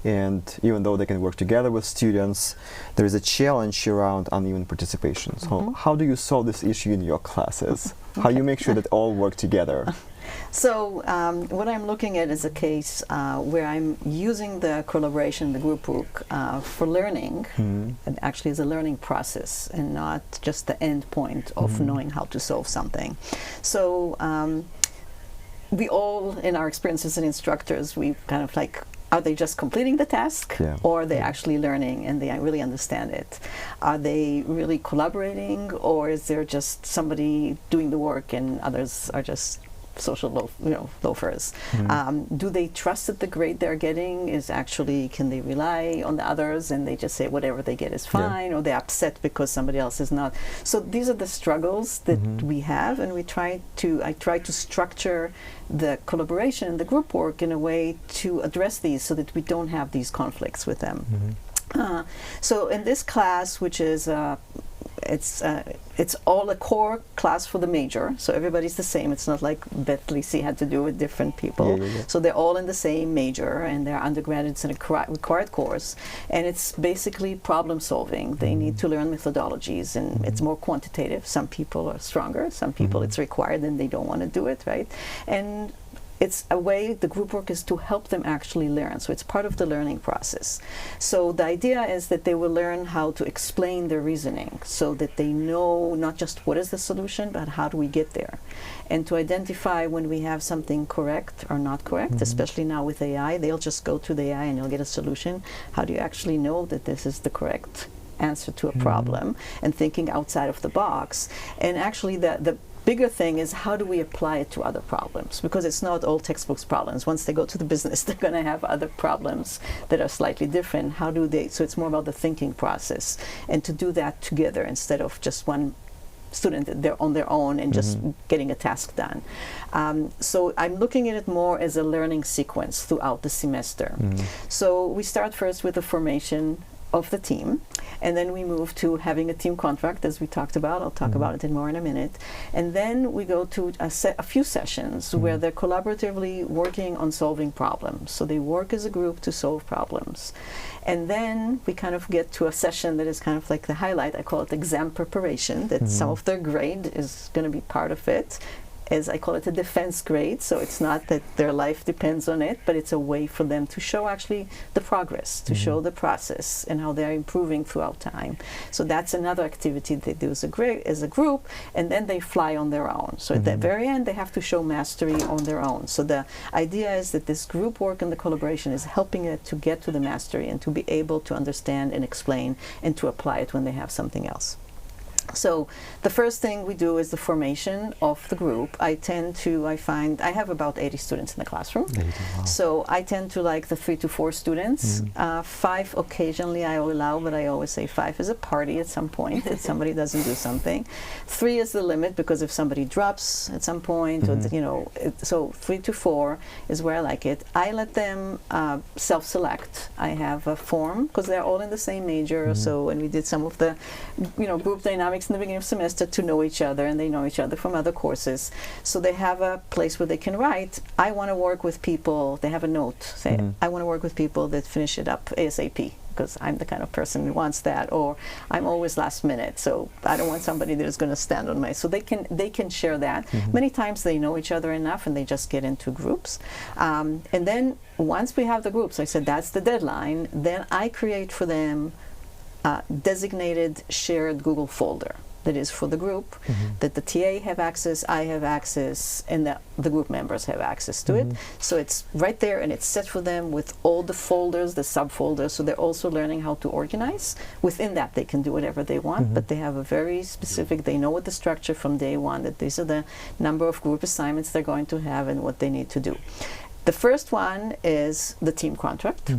and even though they can work together with students, there is a challenge around uneven participation. So how do you solve this issue in your classes? How do you make sure that all work together? So what I'm looking at is a case where I'm using the collaboration, the group work, for learning, and actually as a learning process and not just the end point of knowing how to solve something. So we all, in our experience as instructors, we kind of like, are they just completing the task, or are they actually learning and they really understand it? Are they really collaborating, or is there just somebody doing the work and others are just social loafers? Do they trust that the grade they're getting is actually, can they rely on the others and they just say whatever they get is fine, or they're upset because somebody else is not? So these are the struggles that we have, and I try to structure the collaboration and the group work in a way to address these so that we don't have these conflicts with them. So in this class, which is it's all a core class for the major, so everybody's the same. It's not like Bethany Lisi had to do with different people. So they're all in the same major, and they're undergraduates in a required course, and it's basically problem solving. They need to learn methodologies, and it's more quantitative. Some people are stronger, some people it's required and they don't want to do it, right? And it's a way, the group work is to help them actually learn. So it's part of the learning process. So the idea is that they will learn how to explain their reasoning so that they know not just what is the solution, but how do we get there. And to identify when we have something correct or not correct, especially now with AI, they'll just go to the AI and they'll get a solution. How do you actually know that this is the correct answer to a problem? And thinking outside of the box. And actually the bigger thing is, how do we apply it to other problems? Because it's not all textbooks problems. Once they go to the business, they're going to have other problems that are slightly different. How do they? So it's more about the thinking process, and to do that together instead of just one student they're on their own and just getting a task done. So I'm looking at it more as a learning sequence throughout the semester. So we start first with the formation of the team, and then we move to having a team contract, as we talked about. I'll talk about it more in a minute. And then we go to a few sessions where they're collaboratively working on solving problems. So they work as a group to solve problems. And then we kind of get to a session that is kind of like the highlight. I call it exam preparation, that some of their grade is going to be part of it. As I call it, a defense grade, so it's not that their life depends on it, but it's a way for them to show actually the progress, to show the process and how they're improving throughout time. So that's another activity they do as a group, and then they fly on their own. So at the very end, they have to show mastery on their own. So the idea is that this group work and the collaboration is helping it to get to the mastery and to be able to understand and explain and to apply it when they have something else. So the first thing we do is the formation of the group. I find I have about 80 students in the classroom. So I tend to like the 3 to 4 students. 5 occasionally I will allow, but I always say 5 is a party at some point if somebody doesn't do something. 3 is the limit, because if somebody drops at some point, or so 3 to 4 is where I like it. I let them self-select. I have a form, because they're all in the same major. So when we did some of the group dynamics in the beginning of semester, to know each other, and they know each other from other courses. So they have a place where they can write, I want to work with people. They have a note, say, I want to work with people that finish it up ASAP, because I'm the kind of person who wants that, or I'm always last minute, so I don't want somebody that is going to stand on my. So they can share that. Many times they know each other enough, and they just get into groups. And then once we have the groups, I said that's the deadline. Then I create for them designated shared Google folder that is for the group, that the TA have access, I have access, and the group members have access to it. So it's right there, and it's set for them with all the folders, the subfolders, so they're also learning how to organize. Within that, they can do whatever they want, but they have a very specific, they know what the structure from day one, that these are the number of group assignments they're going to have and what they need to do. The first one is the team contract.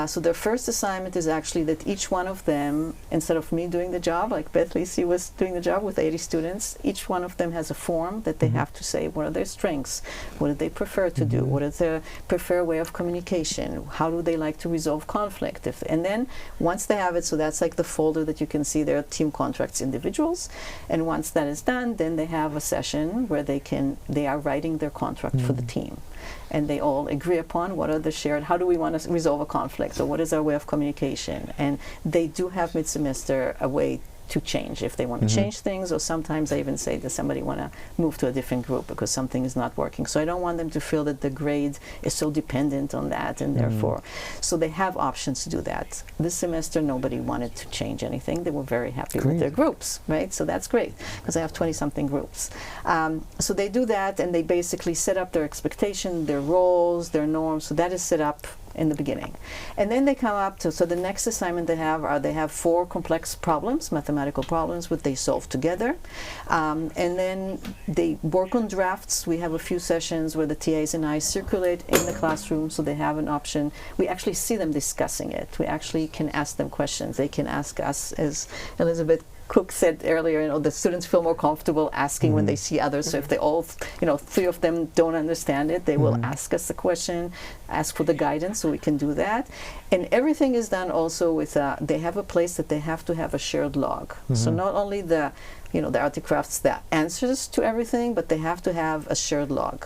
So their first assignment is actually that each one of them, instead of me doing the job, like Beth Lisi was doing the job with 80 students, each one of them has a form that they have to say what are their strengths, what do they prefer to do, what is their preferred way of communication, how do they like to resolve conflict. And then once they have it, so that's like the folder that you can see their team contracts individuals, and once that is done, then they have a session where they are writing their contract for the team. And they all agree upon what are the shared, how do we want to resolve a conflict, or what is our way of communication. And they do have mid-semester a way to change if they want to change things, or sometimes I even say, does somebody want to move to a different group because something is not working. So I don't want them to feel that the grade is so dependent on that, and therefore, so they have options to do that. This semester, nobody wanted to change anything. They were very happy with their groups, right? So that's great, because I have 20-something groups. So they do that, and they basically set up their expectation, their roles, their norms. So that is set up in the beginning. And then they come up to, so the next assignment they have 4 complex problems, mathematical problems, which they solve together. And then they work on drafts. We have a few sessions where the TAs and I circulate in the classroom, so they have an option. We actually see them discussing it. We actually can ask them questions. They can ask us, as Elizabeth Cook said earlier, the students feel more comfortable asking when they see others. So if they all, 3 of them don't understand it, they will ask us the question, ask for the guidance, so we can do that. And everything is done also with, they have a place that they have to have a shared log. So not only the articrafts, the answers to everything, but they have to have a shared log.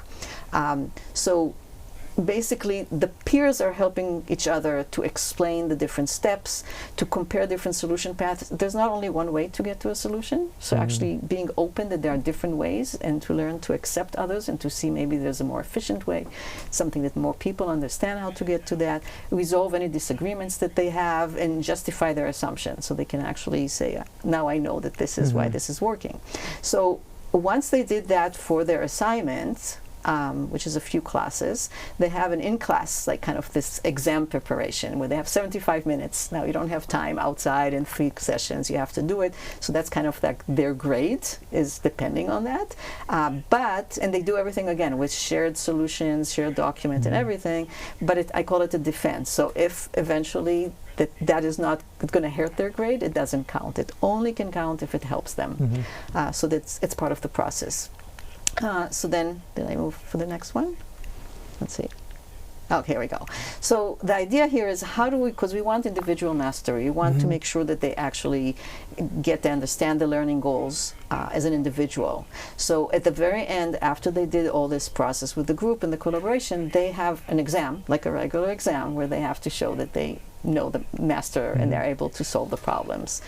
So basically, the peers are helping each other to explain the different steps, to compare different solution paths. There's not only one way to get to a solution, so actually being open that there are different ways, and to learn to accept others and to see maybe there's a more efficient way, something that more people understand how to get to that, resolve any disagreements that they have, and justify their assumptions, so they can actually say, now I know that this is why this is working. So once they did that for their assignment, which is a few classes, they have an in-class, like kind of this exam preparation where they have 75 minutes. Now you don't have time outside in 3 sessions, you have to do it. So that's kind of like their grade is depending on that. And they do everything again with shared solutions, shared document and everything, but I call it a defense. So if eventually that is not going to hurt their grade, it doesn't count. It only can count if it helps them. So it's part of the process. So then, did I move for the next one? Let's see. Okay, here we go. So the idea here is how do we, because we want individual mastery, we want to make sure that they actually get to understand the learning goals as an individual. So at the very end, after they did all this process with the group and the collaboration, they have an exam, like a regular exam, where they have to show that they know the master and they're able to solve the problems.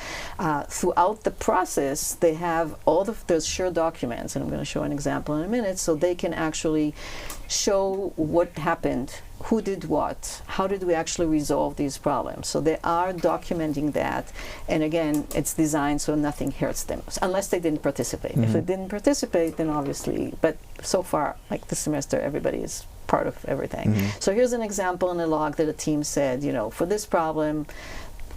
Throughout the process, they have all of those shared documents, and I'm going to show an example in a minute, so they can actually show what happened, who did what, how did we actually resolve these problems. So they are documenting that, and again, it's designed so nothing hurts them, unless they didn't participate. If they didn't participate, then obviously, but so far, like this semester, everybody is part of everything. So here's an example in a log that a team said, for this problem,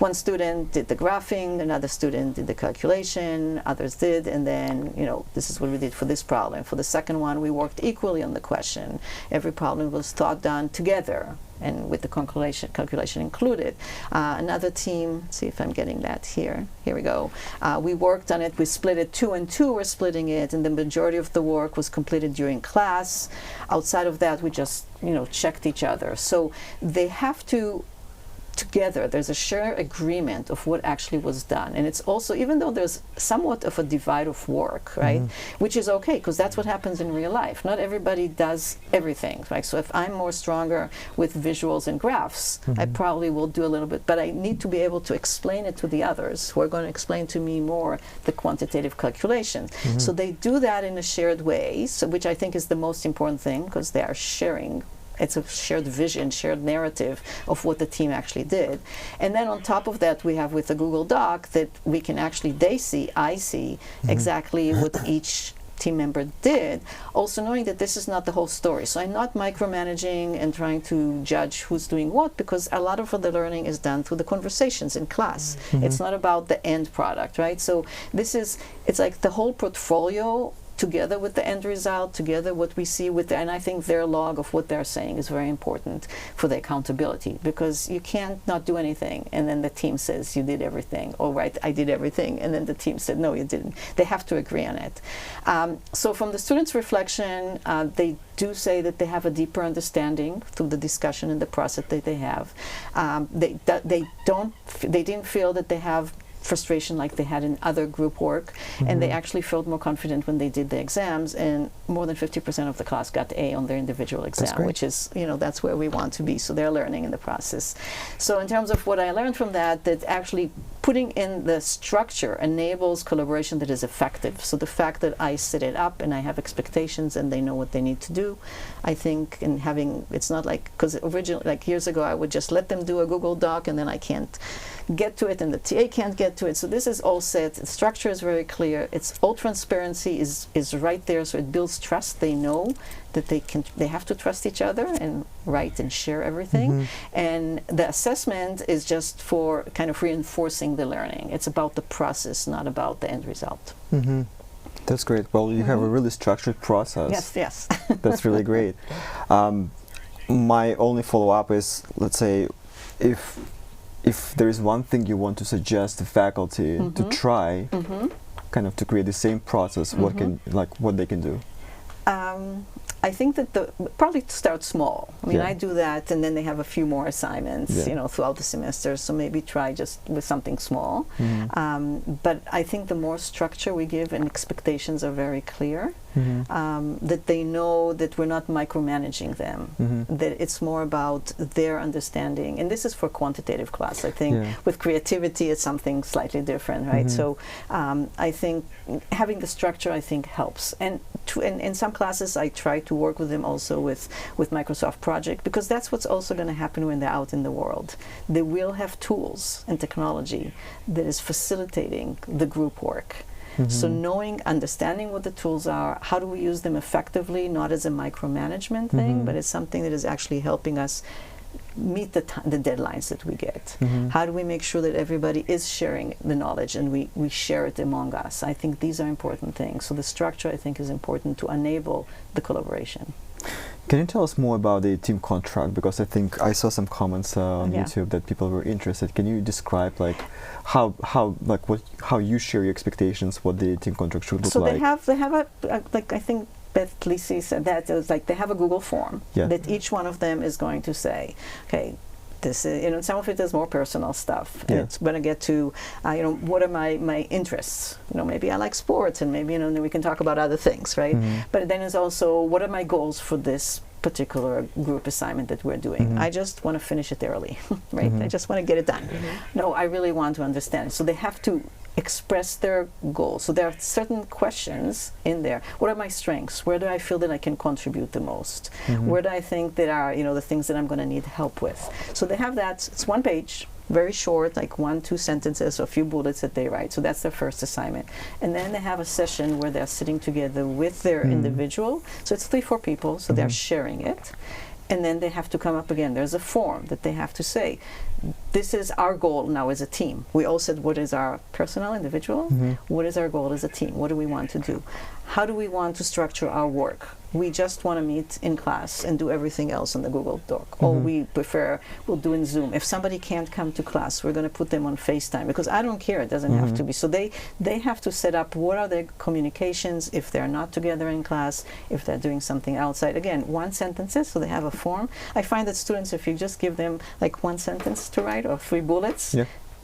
one student did the graphing, another student did the calculation, others did, and then, this is what we did for this problem. For the second one, we worked equally on the question. Every problem was thought done together, and with the calculation included. Another team, see if I'm getting that here. Here we go. We worked on it. We split it 2 and 2. We're splitting it, and the majority of the work was completed during class. Outside of that, we just, checked each other. So they have to together, there's a shared agreement of what actually was done. And it's also, even though there's somewhat of a divide of work, right, which is okay, because that's what happens in real life. Not everybody does everything, right? So if I'm more stronger with visuals and graphs, I probably will do a little bit, but I need to be able to explain it to the others who are going to explain to me more the quantitative calculation. So they do that in a shared way, so, which I think is the most important thing, because they are sharing. It's a shared vision, shared narrative of what the team actually did. And then on top of that, we have with the Google Doc that we can actually, I see exactly what each team member did, also knowing that this is not the whole story. So I'm not micromanaging and trying to judge who's doing what, because a lot of the learning is done through the conversations in class. It's not about the end product, right? So it's like the whole portfolio together with the end result, together what we see with and I think their log of what they're saying is very important for the accountability, because you can't not do anything and then the team says you did everything. All right, I did everything, and then the team said no, you didn't. They have to agree on it. So from the students' reflection, they do say that they have a deeper understanding through the discussion and the process that they have. They didn't feel that they have frustration like they had in other group work, and they actually felt more confident when they did the exams, and more than 50% of the class got A on their individual exam, which is, that's where we want to be. So they're learning in the process. So in terms of what I learned from that actually putting in the structure enables collaboration that is effective. So the fact that I set it up and I have expectations and they know what they need to do, I think, in having, it's not like, because originally, like years ago, I would just let them do a Google Doc and then I can't get to it and the TA can't get to it. So this is all set. The structure is very clear. It's all transparency is right there. So it builds trust. They know that they have to trust each other and write and share everything. And the assessment is just for kind of reinforcing the learning. It's about the process, not about the end result. That's great. Well, you have a really structured process. Yes. That's really great. My only follow-up is, let's say, if there is one thing you want to suggest to faculty to try, kind of to create the same process, what they can do? I think that probably start small. I mean, I do that, and then they have a few more assignments, throughout the semester. So maybe try just with something small. But I think the more structure we give and expectations are very clear, that they know that we're not micromanaging them, that it's more about their understanding. And this is for quantitative class. I think with creativity, it's something slightly different, right? So I think having the structure, I think, helps. And in some classes, I try to work with them also with Microsoft Project, because that's what's also going to happen when they're out in the world. They will have tools and technology that is facilitating the group work. So understanding what the tools are, how do we use them effectively, not as a micromanagement thing, but as something that is actually helping us meet the deadlines that we get. How do we make sure that everybody is sharing the knowledge and we share it among us? I think these are important things. So the structure, I think, is important to enable the collaboration. Can you tell us more about the team contract? Because I think I saw some comments on YouTube that people were interested. Can you describe how you share your expectations, what the team contract should look like? So they have I think Bethany Lisi said that it was like they have a Google form that each one of them is going to say, okay, this is, some of it is more personal stuff. And it's going to get to, what are my interests? Maybe I like sports, and maybe, then we can talk about other things, right? But then it's also, what are my goals for this particular group assignment that we're doing? I just want to finish it early, right? I just want to get it done. No, I really want to understand. So they have to express their goals. So there are certain questions in there. What are my strengths? Where do I feel that I can contribute the most? Where do I think that are, the things that I'm going to need help with? So they have that. It's one page, very short, like 1-2 sentences, or a few bullets that they write. So that's their first assignment. And then they have a session where they're sitting together with their individual. So it's 3-4 people, so they're sharing it. And then they have to come up again. There's a form that they have to say, this is our goal now as a team. We all said, what is our personal, individual? What is our goal as a team? What do we want to do? How do we want to structure our work? We just want to meet in class and do everything else on the Google Doc. Or we prefer, we'll do in Zoom. If somebody can't come to class, we're going to put them on FaceTime, because I don't care, it doesn't have to be. So they have to set up what are their communications if they're not together in class, if they're doing something outside. Again, 1 sentences, so they have a form. I find that students, if you just give them like 1 sentence to write or 3 bullets,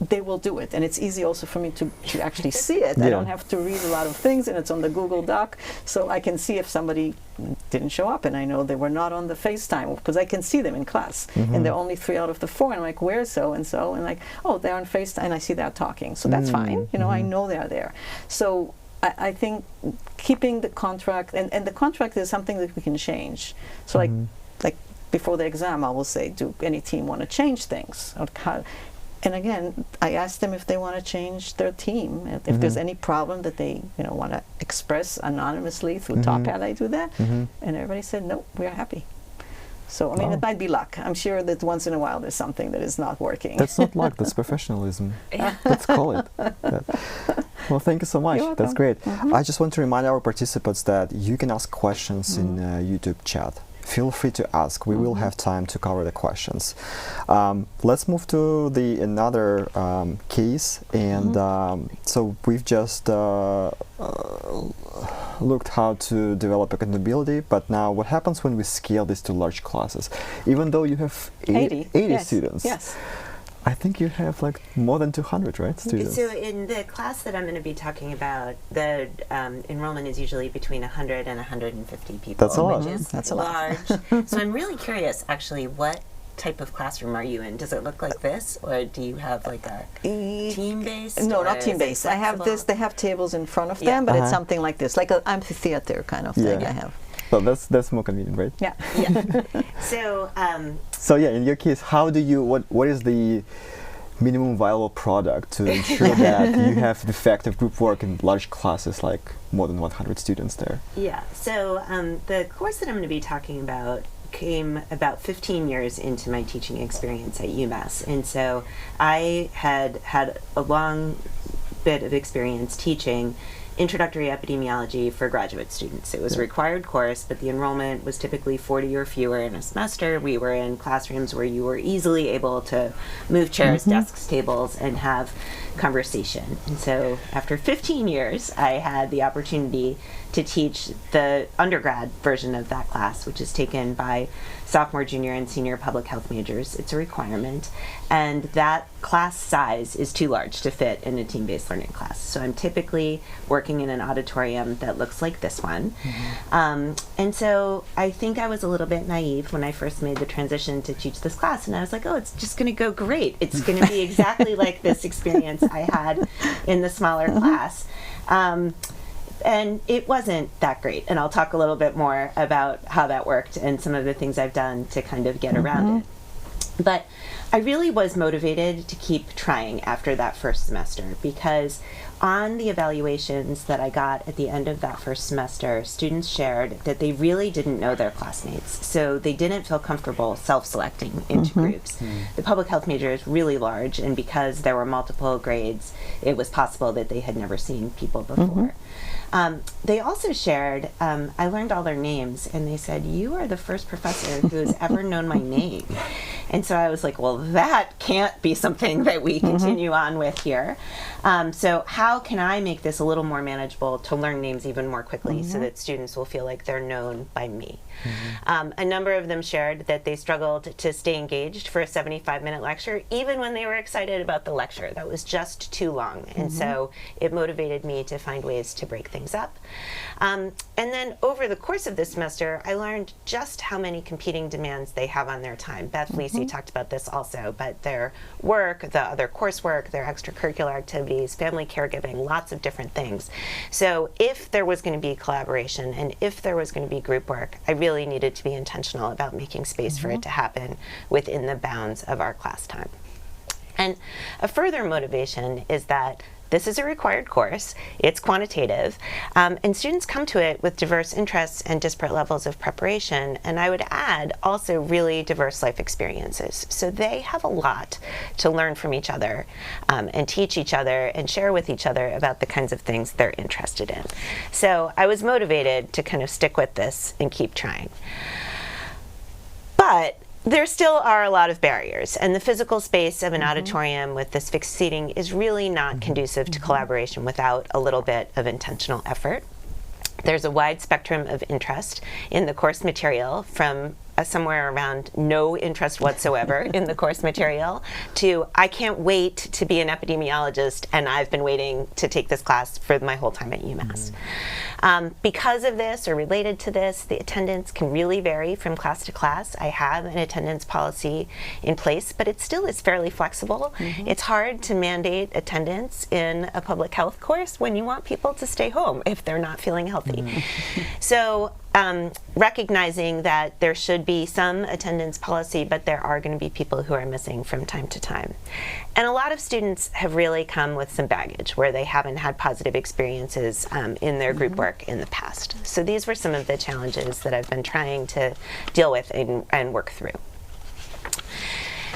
they will do it. And it's easy also for me to actually see it. I don't have to read a lot of things, and it's on the Google Doc, so I can see if somebody didn't show up, and I know they were not on the FaceTime, because I can see them in class, and they're only 3 out of the 4, and I'm like, where's so-and-so? And like, oh, they're on FaceTime, and I see they're talking, so that's fine. I know they're there. So I think keeping the contract, and the contract is something that we can change. So like before the exam, I will say, do any team want to change things? And again, I ask them if they want to change their team. If there's any problem that they want to express anonymously through TopHat, I do that. And everybody said, no, we're happy. So, I mean, it might be luck. I'm sure that once in a while there's something that is not working. That's not luck, that's professionalism. Let's call it that. Well, thank you so much. You're That's welcome. great. I just want to remind our participants that you can ask questions in YouTube chat. Feel free to ask. We will have time to cover the questions. Let's move to another case. And so we've just looked how to develop accountability, but now what happens when we scale this to large classes? Even though you have 80 yes. students. Yes. I think you have like more than 200, right, students? So in the class that I'm going to be talking about, the enrollment is usually between 100 and 150 people. That's a lot. Which is That's a lot. large. So I'm really curious, actually, what type of classroom are you in? Does it look like this, or do you have like a team-based? No, or not is it team-based. I have flexible? this. They have tables in front of them, but it's something like this, like an amphitheater kind of thing. Yeah. I have. Well, that's more convenient, right? Yeah. Yeah. So So yeah, in your case, how do you what is the minimum viable product to ensure that you have effective group work in large classes, like more than 100 students there? Yeah. So the course that I'm going to be talking about came about 15 years into my teaching experience at UMass. And so I had a long bit of experience teaching introductory epidemiology for graduate students. It was a required course, but the enrollment was typically 40 or fewer in a semester. We were in classrooms where you were easily able to move chairs, desks, tables, and have conversation. And so after 15 years, I had the opportunity to teach the undergrad version of that class, which is taken by sophomore, junior, and senior public health majors. It's a requirement. And that class size is too large to fit in a team-based learning class. So I'm typically working in an auditorium that looks like this one. And so I think I was a little bit naive when I first made the transition to teach this class. And I was like, oh, it's just going to go great. It's going to be exactly like this experience I had in the smaller class. And it wasn't that great. And I'll talk a little bit more about how that worked and some of the things I've done to kind of get around it. But I really was motivated to keep trying after that first semester, because on the evaluations that I got at the end of that first semester, students shared that they really didn't know their classmates. So they didn't feel comfortable self-selecting into groups. The public health major is really large, and because there were multiple grades, it was possible that they had never seen people before. They also shared, I learned all their names, and they said, you are the first professor who has ever known my name. And so I was like, well, that can't be something that we continue on with here. So how can I make this a little more manageable to learn names even more quickly so that students will feel like they're known by me? A number of them shared that they struggled to stay engaged for a 75-minute lecture, even when they were excited about the lecture. That was just too long. And so it motivated me to find ways to break things up. And then over the course of this semester, I learned just how many competing demands they have on their time. Beth Lisi talked about this also, but their work, the other coursework, their extracurricular activities, family caregiving, lots of different things. So if there was going to be collaboration and if there was going to be group work, I really needed to be intentional about making space for it to happen within the bounds of our class time. And a further motivation is that this is a required course, it's quantitative, and students come to it with diverse interests and disparate levels of preparation, and I would add also really diverse life experiences. So they have a lot to learn from each other and teach each other and share with each other about the kinds of things they're interested in. So I was motivated to kind of stick with this and keep trying. But there still are a lot of barriers, and the physical space of an auditorium with this fixed seating is really not conducive to collaboration without a little bit of intentional effort. There's a wide spectrum of interest in the course material, from somewhere around no interest whatsoever in the course material to I can't wait to be an epidemiologist and I've been waiting to take this class for my whole time at UMass. Because of this or related to this, the attendance can really vary from class to class. I have an attendance policy in place, but it still is fairly flexible. It's hard to mandate attendance in a public health course when you want people to stay home if they're not feeling healthy. So recognizing that there should be some attendance policy, but there are going to be people who are missing from time to time. And a lot of students have really come with some baggage where they haven't had positive experiences in their group work in the past. So these were some of the challenges that I've been trying to deal with and work through.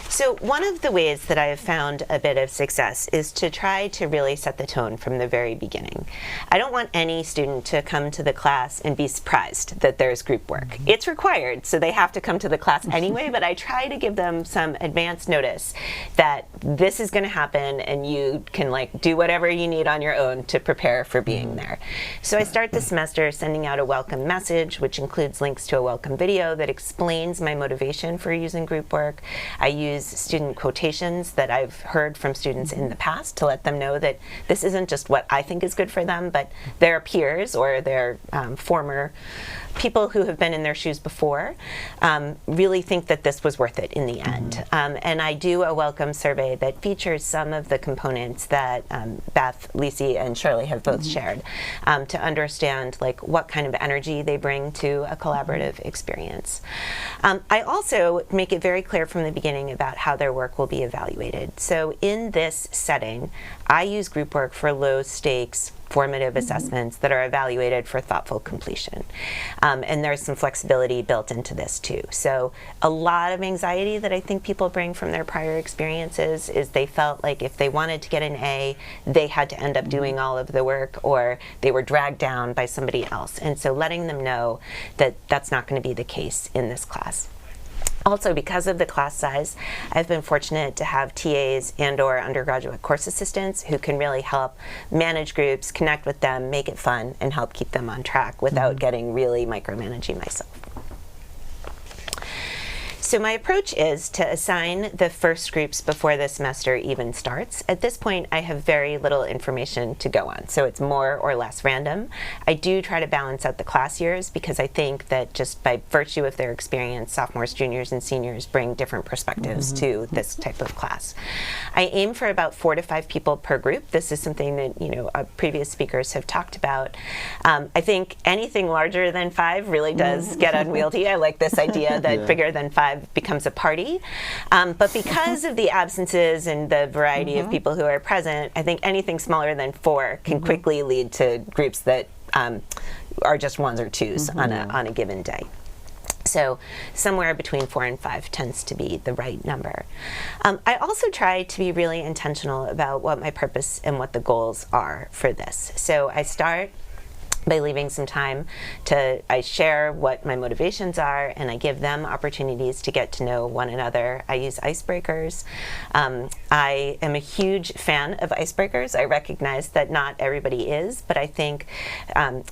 So one of the ways that I have found a bit of success is to try to really set the tone from the very beginning. I don't want any student to come to the class and be surprised that there's group work. It's required, so they have to come to the class anyway, but I try to give them some advance notice that this is going to happen and you can like do whatever you need on your own to prepare for being there. So I start the semester sending out a welcome message, which includes links to a welcome video that explains my motivation for using group work. I use student quotations that I've heard from students in the past to let them know that this isn't just what I think is good for them, but their peers or their former people who have been in their shoes before really think that this was worth it in the end. And I do a welcome survey that features some of the components that Beth, Lisi, and Shirley have both shared to understand like what kind of energy they bring to a collaborative experience. I also make it very clear from the beginning about how their work will be evaluated. So in this setting, I use group work for low stakes formative assessments that are evaluated for thoughtful completion. And there's some flexibility built into this too. So a lot of anxiety that I think people bring from their prior experiences is they felt like if they wanted to get an A, they had to end up doing all of the work or they were dragged down by somebody else. And so letting them know that that's not going to be the case in this class. Also, because of the class size, I've been fortunate to have TAs and/or undergraduate course assistants who can really help manage groups, connect with them, make it fun, and help keep them on track without getting really micromanaging myself. So my approach is to assign the first groups before the semester even starts. At this point, I have very little information to go on, so it's more or less random. I do try to balance out the class years because I think that just by virtue of their experience, sophomores, juniors, and seniors bring different perspectives to this type of class. I aim for about 4 to 5 people per group. This is something that previous speakers have talked about. I think anything larger than 5 really does get unwieldy. I like this idea that bigger than 5 becomes a party. But because of the absences and the variety of people who are present, I think anything smaller than 4 can quickly lead to groups that are just 1s or 2s on a given day. So somewhere between 4 and 5 tends to be the right number. I also try to be really intentional about what my purpose and what the goals are for this. So I start by leaving some time I share what my motivations are and I give them opportunities to get to know one another. I use icebreakers. I am a huge fan of icebreakers. I recognize that not everybody is, but I think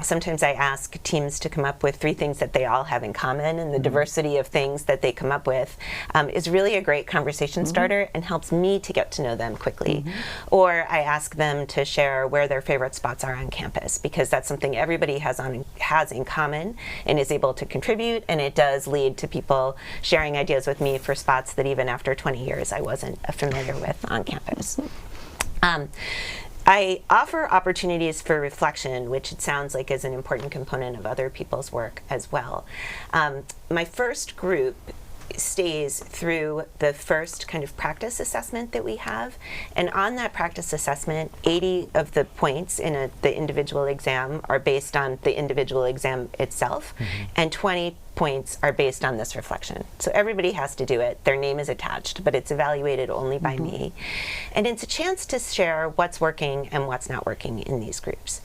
sometimes I ask teams to come up with 3 things that they all have in common, and the diversity of things that they come up with is really a great conversation starter and helps me to get to know them quickly. Or I ask them to share where their favorite spots are on campus, because that's something everybody has in common and is able to contribute, and it does lead to people sharing ideas with me for spots that even after 20 years I wasn't familiar with on campus. I offer opportunities for reflection, which it sounds like is an important component of other people's work as well. My first group stays through the first kind of practice assessment that we have, and on that practice assessment, 80 of the points in the individual exam are based on the individual exam itself, and 20 points are based on this reflection. So everybody has to do it. Their name is attached, but it's evaluated only by me. And it's a chance to share what's working and what's not working in these groups.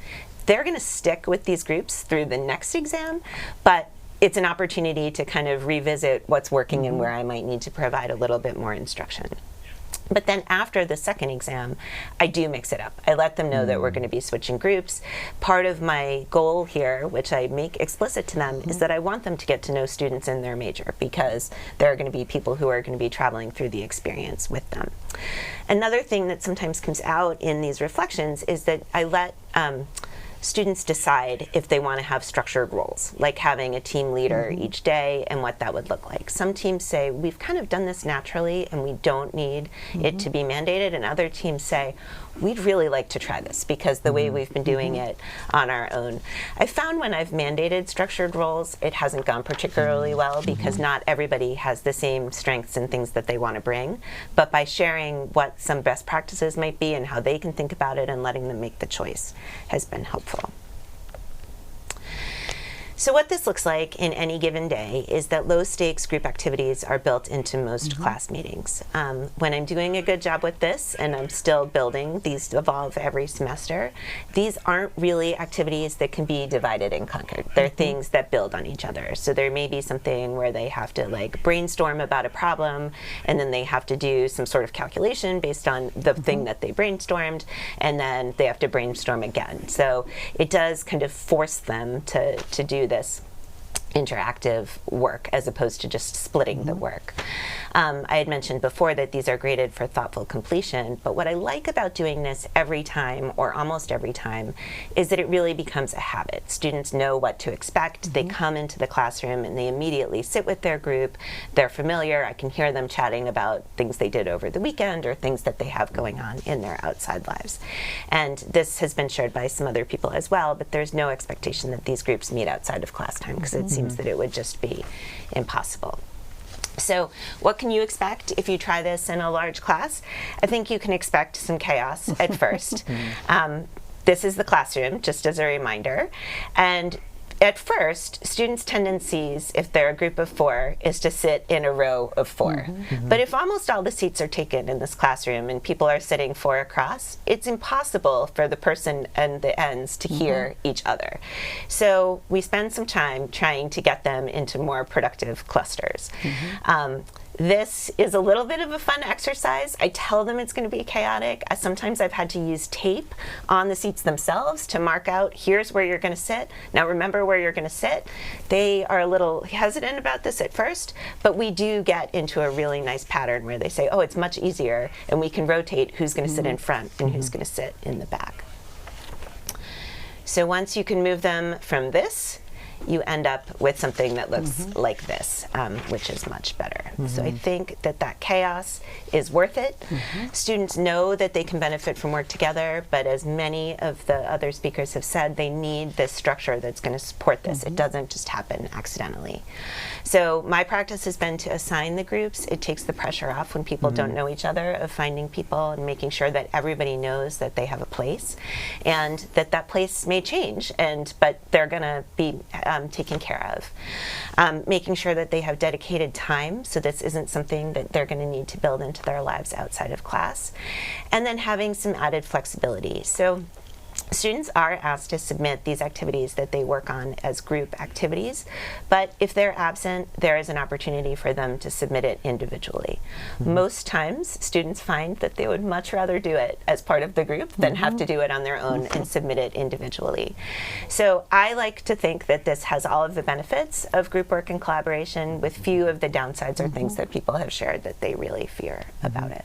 They're going to stick with these groups through the next exam, but it's an opportunity to kind of revisit what's working and where I might need to provide a little bit more instruction. But then after the second exam, I do mix it up. I let them know that we're going to be switching groups. Part of my goal here, which I make explicit to them, is that I want them to get to know students in their major, because there are going to be people who are going to be traveling through the experience with them. Another thing that sometimes comes out in these reflections is that I let students decide if they want to have structured roles, like having a team leader each day and what that would look like. Some teams say, we've kind of done this naturally and we don't need it to be mandated, and other teams say, we'd really like to try this because the way we've been doing it on our own. I found when I've mandated structured roles, it hasn't gone particularly well, because not everybody has the same strengths and things that they want to bring. But by sharing what some best practices might be and how they can think about it and letting them make the choice has been helpful. So what this looks like in any given day is that low stakes group activities are built into most class meetings. When I'm doing a good job with this, and I'm still building, these evolve every semester, these aren't really activities that can be divided and conquered. They're things that build on each other. So there may be something where they have to like brainstorm about a problem, and then they have to do some sort of calculation based on the thing that they brainstormed, and then they have to brainstorm again. So it does kind of force them to do this interactive work as opposed to just splitting the work. I had mentioned before that these are graded for thoughtful completion, but what I like about doing this every time, or almost every time, is that it really becomes a habit. Students know what to expect. They come into the classroom and they immediately sit with their group. They're familiar. I can hear them chatting about things they did over the weekend or things that they have going on in their outside lives. And this has been shared by some other people as well, but there's no expectation that these groups meet outside of class time, because it seems that it would just be impossible. So what can you expect if you try this in a large class? I think you can expect some chaos at first. This is the classroom, just as a reminder. And at first, students' tendencies, if they're a group of 4, is to sit in a row of 4. But if almost all the seats are taken in this classroom and people are sitting 4 across, it's impossible for the person and the ends to hear each other. So we spend some time trying to get them into more productive clusters. This is a little bit of a fun exercise. I tell them it's going to be chaotic. Sometimes I've had to use tape on the seats themselves to mark out, here's where you're going to sit. Now remember where you're going to sit. They are a little hesitant about this at first, but we do get into a really nice pattern where they say, oh, it's much easier, and we can rotate who's going to sit in front and who's going to sit in the back. So once you can move them from this, you end up with something that looks like this, which is much better. So I think that that chaos is worth it. Students know that they can benefit from work together, but as many of the other speakers have said, they need this structure that's going to support this. It doesn't just happen accidentally. So my practice has been to assign the groups. It takes the pressure off when people don't know each other, of finding people and making sure that everybody knows that they have a place, and that that place may change, but they're going to be taken care of. Making sure that they have dedicated time, so this isn't something that they're going to need to build into their lives outside of class. And then having some added flexibility. So students are asked to submit these activities that they work on as group activities, but if they're absent, there is an opportunity for them to submit it individually. Most times, students find that they would much rather do it as part of the group than have to do it on their own and submit it individually. So I like to think that this has all of the benefits of group work and collaboration, with few of the downsides or things that people have shared that they really fear about it.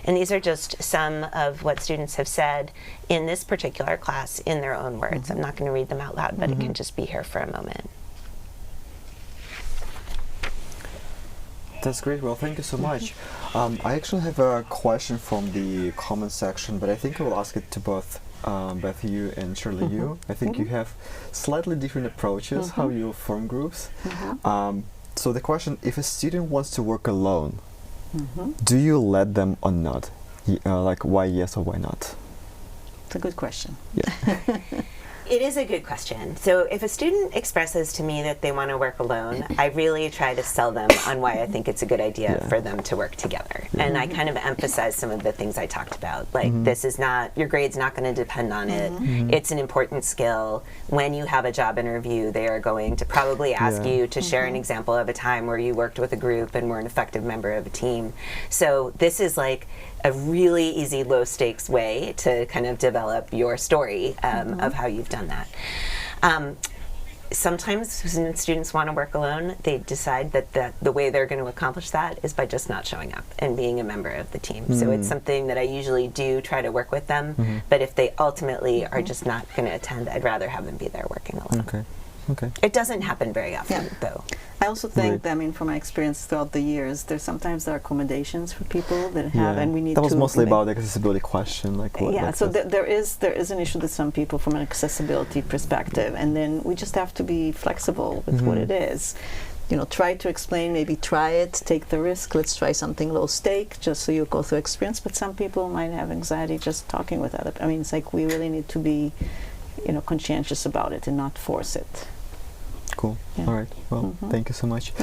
And these are just some of what students have said in this particular class in their own words. I'm not going to read them out loud, but it can just be here for a moment. That's great. Well, thank you so much. I actually have a question from the comment section, but I think I will ask it to both Beth, you, and Shirley, you. I think you have slightly different approaches how you form groups. So the question, if a student wants to work alone, do you let them or not? Like, why yes or why not? It's a good question. Yeah. It is a good question. So if a student expresses to me that they want to work alone, I really try to sell them on why I think it's a good idea for them to work together. And I kind of emphasize some of the things I talked about. Like, this is not, your grade's not going to depend on it. It's an important skill. When you have a job interview, they are going to probably ask you to share an example of a time where you worked with a group and were an effective member of a team. So this is like a really easy, low stakes way to kind of develop your story of how you've done that. Sometimes when students want to work alone, they decide that the way they're going to accomplish that is by just not showing up and being a member of the team. So it's something that I usually do try to work with them, but if they ultimately are just not going to attend, I'd rather have them be there working alone. Okay. It doesn't happen very often, though. I also think, I mean, from my experience throughout the years, sometimes there are accommodations for people that have, and we need to... That was mostly about the accessibility question, like what... Yeah, like so there is an issue with some people from an accessibility perspective, and then we just have to be flexible with what it is. You know, try to explain, maybe try it, take the risk, let's try something low stake, just so you go through experience, but some people might have anxiety just talking with other... I mean, it's like we really need to be conscientious about it and not force it. Cool. Yeah. All right. Well, thank you so much.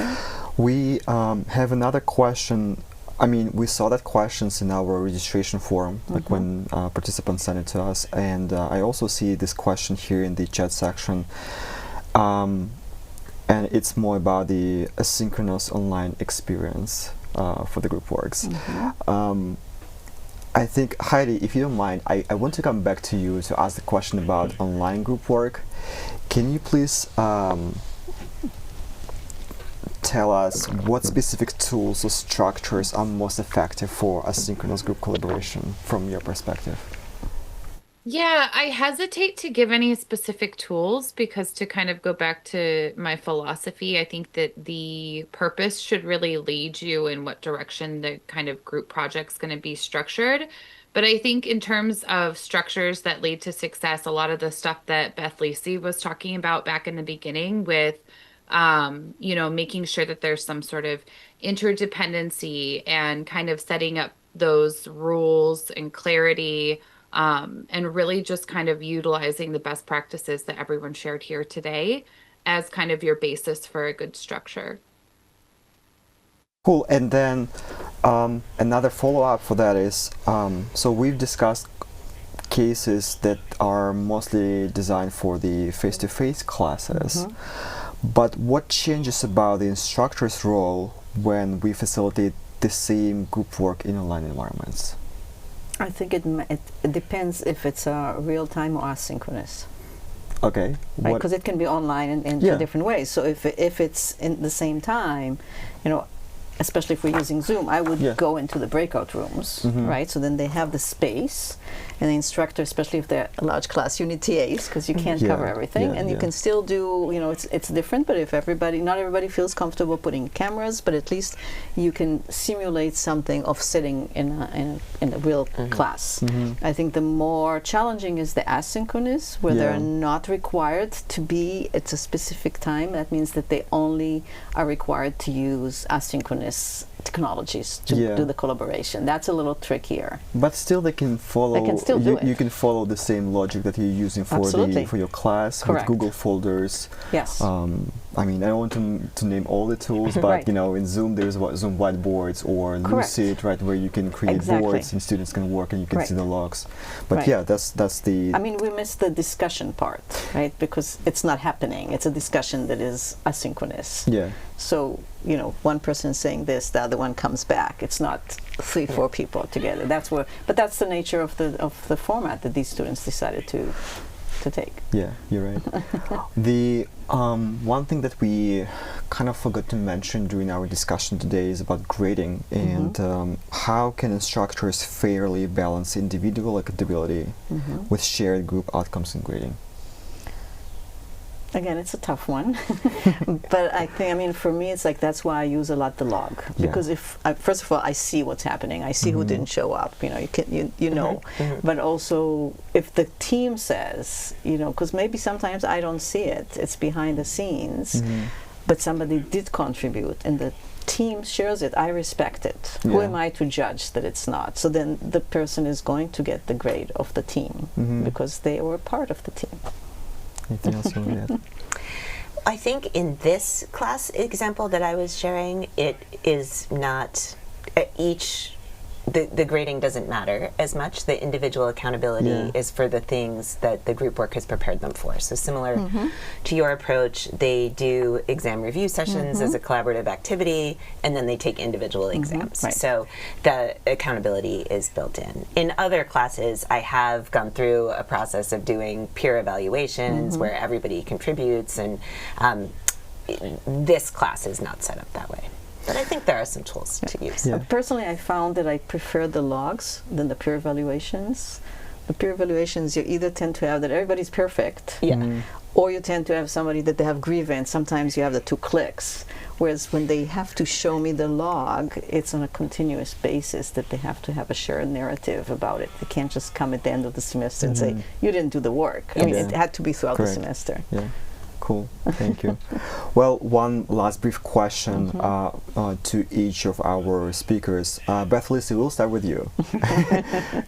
We have another question. I mean, we saw that questions in our registration form, like when participants sent it to us, and I also see this question here in the chat section, and it's more about the asynchronous online experience for the group works. I think, Heidi, if you don't mind, I want to come back to you to ask the question about online group work. Can you please tell us what specific tools or structures are most effective for asynchronous group collaboration from your perspective? Yeah, I hesitate to give any specific tools because, to kind of go back to my philosophy, I think that the purpose should really lead you in what direction the kind of group project's going to be structured. But I think in terms of structures that lead to success, a lot of the stuff that Beth Lisi was talking about back in the beginning with making sure that there's some sort of interdependency and kind of setting up those rules and clarity, and really just kind of utilizing the best practices that everyone shared here today as kind of your basis for a good structure. Cool. And then another follow-up for that is, so we've discussed cases that are mostly designed for the face-to-face classes. But what changes about the instructor's role when we facilitate the same group work in online environments? I think it depends if it's real-time or asynchronous. Okay. Right, because it can be online in two different ways. So if it's in the same time, especially if we're using Zoom, I would go into the breakout rooms, right? So then they have the space, and the instructor, especially if they're a large class, you need TAs because you can't cover everything, and you can still do, it's different. But if not everybody feels comfortable putting cameras, but at least you can simulate something of sitting in a real class. I think the more challenging is the asynchronous, where they're not required to be at a specific time. That means that they only are required to use asynchronous technologies to do the collaboration. That's a little trickier. But still they can follow, you can follow the same logic that you're using for your class. Correct. With Google folders. Yes. I mean, I don't want to name all the tools, but in Zoom there's Zoom whiteboards or Lucid, right, where you can create boards and students can work and you can see the logs. But that's the. I mean, we missed the discussion part, right? Because it's not happening. It's a discussion that is asynchronous. Yeah. So one person saying this, the other one comes back. It's not 3-4 people together. But that's the nature of the format that these students decided to take. Yeah, you're right. The one thing that we kind of forgot to mention during our discussion today is about grading and how can instructors fairly balance individual accountability with shared group outcomes in grading? Again, it's a tough one, but I mean, for me, it's like that's why I use a lot the log, because if first of all I see what's happening, I see who didn't show up. But also if the team says, because maybe sometimes I don't see it; it's behind the scenes, but somebody did contribute, and the team shares it. I respect it. Who am I to judge that it's not? So then the person is going to get the grade of the team because they were part of the team. Anything else you want to add? I think in this class example that I was sharing, it is not the grading doesn't matter as much. The individual accountability is for the things that the group work has prepared them for. So similar to your approach, they do exam review sessions as a collaborative activity, and then they take individual exams. Right. So the accountability is built in. In other classes, I have gone through a process of doing peer evaluations where everybody contributes, and this class is not set up that way. But I think there are some tools to use. Yeah. Personally, I found that I prefer the logs than the peer evaluations. The peer evaluations, you either tend to have that everybody's perfect, or you tend to have somebody that they have grievance. Sometimes you have the 2 clicks. Whereas when they have to show me the log, it's on a continuous basis that they have to have a shared narrative about it. They can't just come at the end of the semester and say, you didn't do the work. I mean, it had to be throughout the semester. Yeah. Cool, thank you. Well, one last brief question to each of our speakers. Beth Lisi, we'll start with you.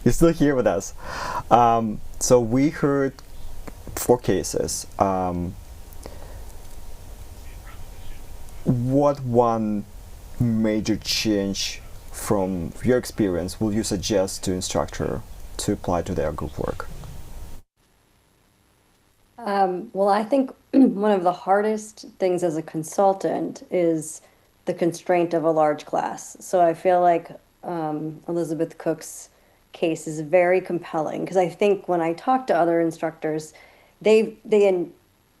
You're still here with us. So we heard 4 cases. What one major change from your experience will you suggest to instructor to apply to their group work? Well, I think one of the hardest things as a consultant is the constraint of a large class. So I feel like Elizabeth Cook's case is very compelling because I think when I talk to other instructors, they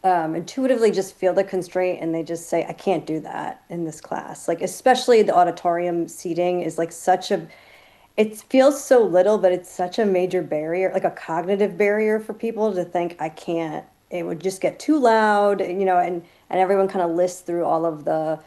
intuitively just feel the constraint and they just say, I can't do that in this class. Like, especially the auditorium seating is like it feels so little, but it's such a major barrier, like a cognitive barrier for people to think, I can't, it would just get too loud, and everyone kind of lists through all of the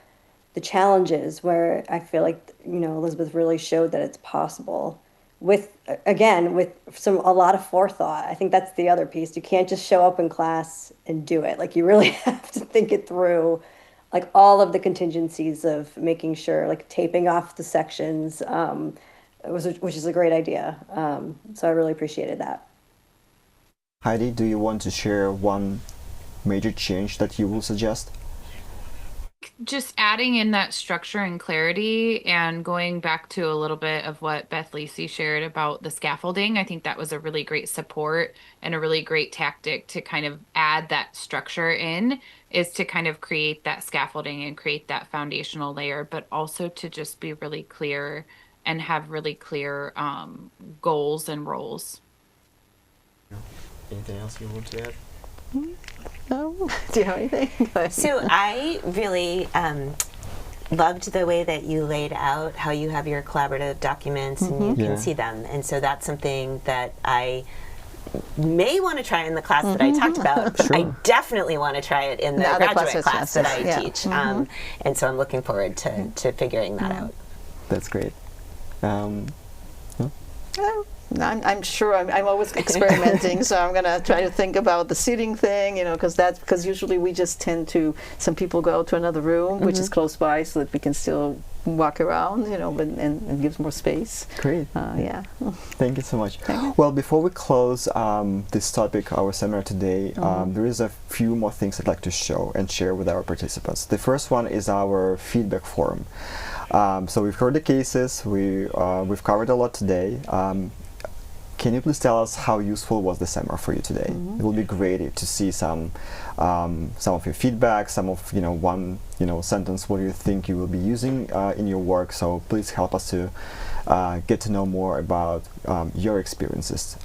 challenges where I feel like, Elizabeth really showed that it's possible with a lot of forethought. I think that's the other piece. You can't just show up in class and do it. Like, you really have to think it through, like all of the contingencies of making sure, like taping off the sections, which is a great idea. So I really appreciated that. Heidi, do you want to share one major change that you will suggest? Just adding in that structure and clarity and going back to a little bit of what Beth Lisi shared about the scaffolding. I think that was a really great support and a really great tactic to kind of add that structure in, is to kind of create that scaffolding and create that foundational layer, but also to just be really clear and have really clear goals and roles. Anything else you want to add? No. Do you have anything? So I really loved the way that you laid out how you have your collaborative documents and you can see them. And so that's something that I may want to try in the class that I talked about. Sure. I definitely want to try it in the graduate class that I teach. And so I'm looking forward to figuring that out. That's great. I'm sure I'm always experimenting, so I'm gonna try to think about the seating thing, because usually we just tend to, some people go to another room which is close by so that we can still walk around, but and gives more space. Great. Yeah. Thank you so much. Well, before we close this topic, our seminar today, there is a few more things I'd like to show and share with our participants. The first one is our feedback form. So we've heard the cases, we've covered a lot today. Can you please tell us how useful was the seminar for you today? It will be great to see some of your feedback, some of one sentence what you think you will be using in your work. So please help us to get to know more about your experiences.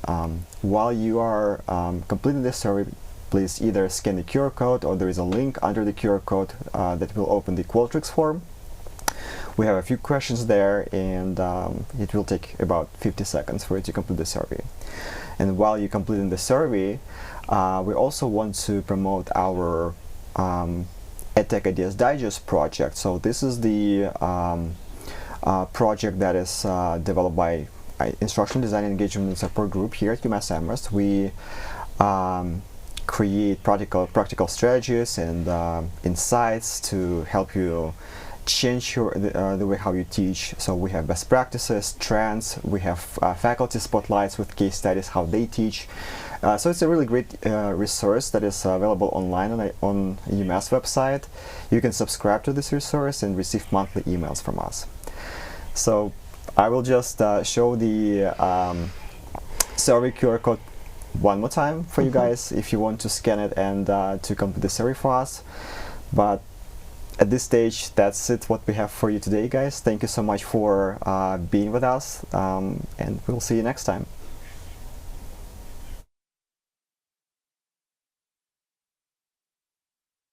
While you are completing this survey, please either scan the QR code, or there is a link under the QR code that will open the Qualtrics form. We have a few questions there, and it will take about 50 seconds for you to complete the survey. And while you're completing the survey, we also want to promote our EdTech Ideas Digest project. So this is the project that is developed by Instructional Design Engagement and Support Group here at UMass Amherst. We create practical strategies and insights to help you change the way how you teach. So we have best practices, trends, we have faculty spotlights with case studies, how they teach. So it's a really great resource that is available online on UMass website. You can subscribe to this resource and receive monthly emails from us. So I will just show the survey QR code one more time for you guys if you want to scan it and to complete the survey for us. But at this stage, that's it what we have for you today, guys. Thank you so much for being with us, and we'll see you next time.